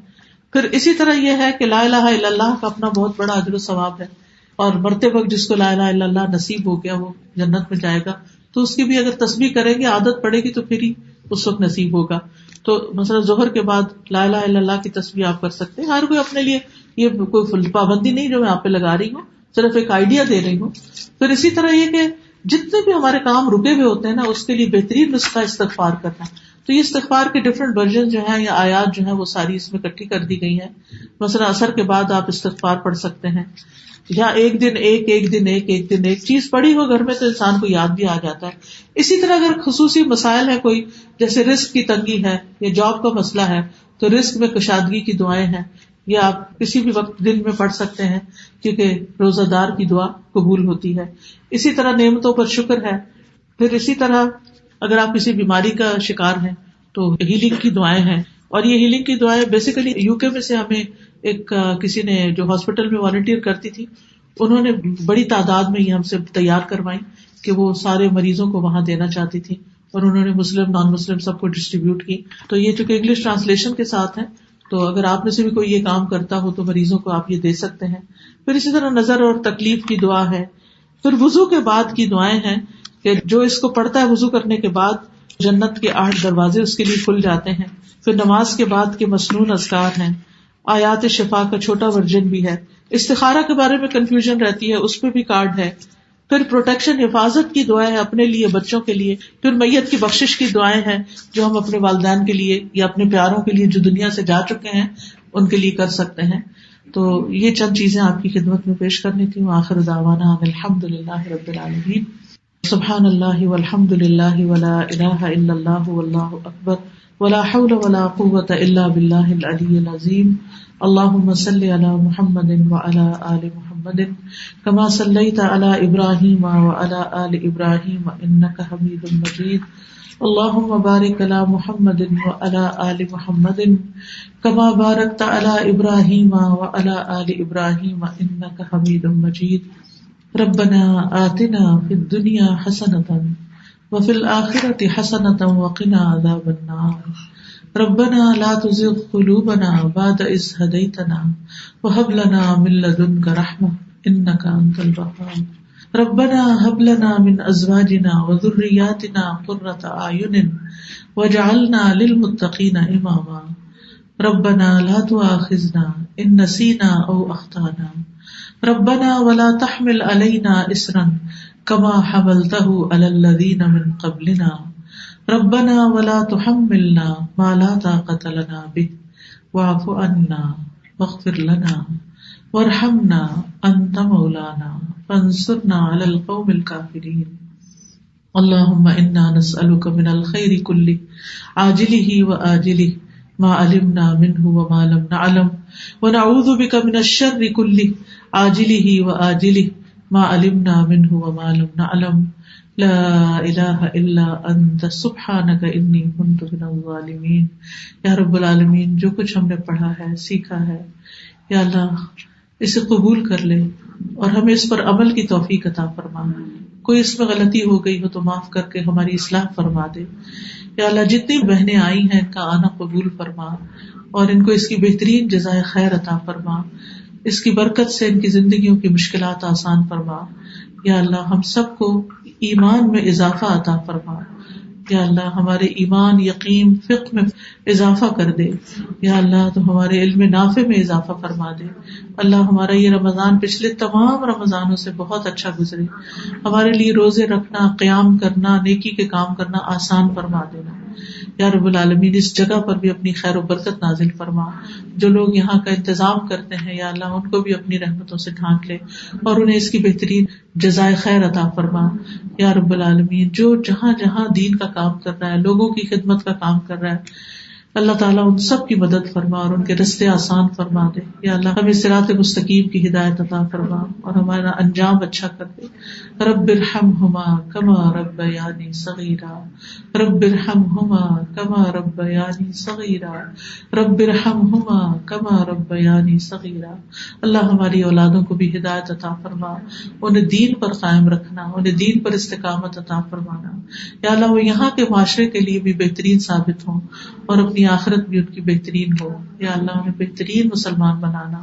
پھر اسی طرح یہ ہے کہ لا الہ الا اللہ کا اپنا بہت بڑا اجر و ثواب ہے، اور مرتے وقت جس کو لا الہ الا اللہ نصیب ہو گیا وہ جنت میں جائے گا. تو اس کی بھی اگر تسبیح کریں گے، عادت پڑے گی تو پھر ہی اس وقت نصیب ہوگا. تو مثلا ظہر کے بعد لا الہ الا اللہ کی تسبیح آپ کر سکتے ہیں. ہر کوئی اپنے لیے یہ کوئی پابندی نہیں جو میں آپ پہ لگا رہی ہوں، صرف ایک آئیڈیا دے رہی ہوں. پھر اسی طرح یہ کہ جتنے بھی ہمارے کام رکے ہوئے ہوتے ہیں نا اس کے لیے بہترین نسخہ استغفار کرنا. تو یہ استغفار کے ڈفرینٹ ورژن جو ہیں یا آیات جو ہیں وہ ساری اس میں اکٹھی کر دی گئی ہیں. مثلا عصر کے بعد آپ استغفار پڑھ سکتے ہیں، یا ایک دن ایک چیز پڑھی ہو گھر میں تو انسان کو یاد بھی آ جاتا ہے. اسی طرح اگر خصوصی مسائل ہے کوئی، جیسے رزق کی تنگی ہے یا جاب کا مسئلہ ہے، تو رزق میں کشادگی کی دعائیں ہیں، یہ آپ کسی بھی وقت دن میں پڑھ سکتے ہیں کیونکہ روزہ دار کی دعا قبول ہوتی ہے. اسی طرح نعمتوں پر شکر ہے. پھر اسی طرح اگر آپ کسی بیماری کا شکار ہیں تو ہیلنگ کی دعائیں ہیں. اور یہ ہیلنگ کی دعائیں بیسیکلی UK میں سے ہمیں ایک کسی نے جو ہاسپٹل میں والنٹیئر کرتی تھی، انہوں نے بڑی تعداد میں یہ ہم سے تیار کروائی کہ وہ سارے مریضوں کو وہاں دینا چاہتی تھی، اور انہوں نے مسلم نان مسلم سب کو ڈسٹریبیوٹ کی. تو یہ چونکہ انگلش ٹرانسلیشن کے ساتھ ہے، تو اگر آپ میں سے بھی کوئی یہ کام کرتا ہو تو مریضوں کو آپ یہ دے سکتے ہیں. پھر اسی طرح نظر اور تکلیف کی دعا ہے. پھر وضو کے بعد کی دعائیں ہیں کہ جو اس کو پڑھتا ہے وضو کرنے کے بعد جنت کے 8 دروازے اس کے لیے کھل جاتے ہیں. پھر نماز کے بعد کے مسنون اذکار ہیں. آیات شفا کا چھوٹا ورژن بھی ہے. استخارہ کے بارے میں کنفیوژن رہتی ہے، اس پہ بھی کارڈ ہے. پھر پروٹیکشن حفاظت کی دعائیں ہیں اپنے لیے، بچوں کے لیے. پھر میت کی بخشش کی دعائیں ہیں جو ہم اپنے والدین کے لیے یا اپنے پیاروں کے لیے جو دنیا سے جا چکے ہیں ان کے لیے کر سکتے ہیں. تو یہ چند چیزیں آپ کی خدمت میں پیش کرنی تھی. آخر دعوانا الحمد للہ رب العالمین. سبحان اللہ والحمد للہ ولا الہ الا اللہ واللہ اکبر ولا حول ولا قوة الا باللہ العلی العظیم. اللہم صلی علی محمد وعلی آل محمد کما صلیت علی ابراہیم وعلی آل ابراہیم انک حمید مجید. اللہم بارک علی محمد وعلی آل محمد کما بارکت علی ابراہیم وعلی آل ابراہیم انک حمید مجید. ربنا آتنا فی الدنیا حسنۃ وفی الآخرۃ حسنۃ وقنا عذاب النار. ربنا لا تزغ قلوبنا بعد إذ هديتنا وهب لنا من لدنك رحمة إنك أنت الوهاب. ربنا هب لنا من أزواجنا وذرياتنا قرة أعين واجعلنا للمتقين إماما. ربنا لا تؤاخذنا إن نسينا أو أخطأنا. ربنا ولا تحمل علينا إصرا كما حملته على الذين من قبلنا. ربنا ولا تحملنا ما لا طاقة لنا به واعف عنا واغفر لنا وارحمنا أنت مولانا فانصرنا على القوم الكافرين. اللهم إنا نسألك من الخير كله عاجله وآجله ما علمنا منه وما لم نعلم ونعوذ بك من الشر كله عاجله وآجله ما علمنا منه وما لم نعلم. لا الہ الا انت سبحانک انی کنت من الظالمین. یا رب العالمین، جو کچھ ہم نے پڑھا ہے، سیکھا ہے، یا اللہ اسے قبول کر لے اور ہمیں اس پر عمل کی توفیق عطا فرما. کوئی اس میں غلطی ہو گئی ہو تو معاف کر کے ہماری اصلاح فرما دے. یا اللہ جتنی بہنیں آئی ہیں ان کا آنا قبول فرما اور ان کو اس کی بہترین جزائے خیر عطا فرما. اس کی برکت سے ان کی زندگیوں کی مشکلات آسان فرما. یا اللہ ہم سب کو ایمان میں اضافہ عطا فرما. یا اللہ ہمارے ایمان، یقین، فقہ میں اضافہ کر دے. یا اللہ تو ہمارے علم نافع میں اضافہ فرما دے. اللہ ہمارا یہ رمضان پچھلے تمام رمضانوں سے بہت اچھا گزرے. ہمارے لیے روزے رکھنا، قیام کرنا، نیکی کے کام کرنا آسان فرما دینا. یا رب العالمین اس جگہ پر بھی اپنی خیر و برکت نازل فرما. جو لوگ یہاں کا انتظام کرتے ہیں یا اللہ ان کو بھی اپنی رحمتوں سے ڈھانک لے اور انہیں اس کی بہترین جزائے خیر عطا فرما. یا رب العالمین جو جہاں جہاں دین کا کام کر رہا ہے، لوگوں کی خدمت کا کام کر رہا ہے، اللہ تعالیٰ ان سب کی مدد فرما اور ان کے رستے آسان فرما دے. یا اللہ ہمیں صراط مستقیم کی ہدایت عطا فرما اور ہمارا انجام اچھا کر دے. رب ارحمہما کما ربیانی صغیرا. رب ارحمہما کما ربیانی صغیرا. رب ارحمہما کما ربیانی صغیرا. اللہ ہماری اولادوں کو بھی ہدایت عطا فرما، انہیں دین پر قائم رکھنا، انہیں دین پر استقامت عطا فرمانا. یا اللہ وہ یہاں کے معاشرے کے لیے بھی بہترین ثابت ہوں اور اپنی آخرت بھی ان کی بہترین ہو. یا اللہ انہیں بہترین مسلمان بنانا.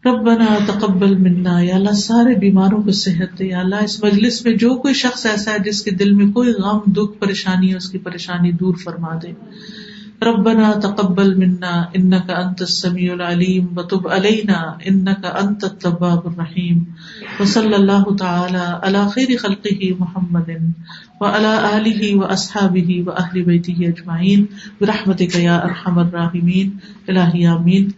ربنا تقبل منا. یا اللہ سارے بیماروں کو صحت دے. یا اللہ اس مجلس میں جو کوئی شخص ایسا ہے جس کے دل میں کوئی غم، دکھ، پریشانی ہے، اس کی پریشانی دور فرما دے. ربنا تقبل منا انك انت السميع العليم وتب علينا انك انت التواب الرحيم. وصلى الله تعالى على خير خلقه محمد وعلى آله واصحابه واهل بيته اجمعين برحمتك يا ارحم الراحمين. الہی آمین.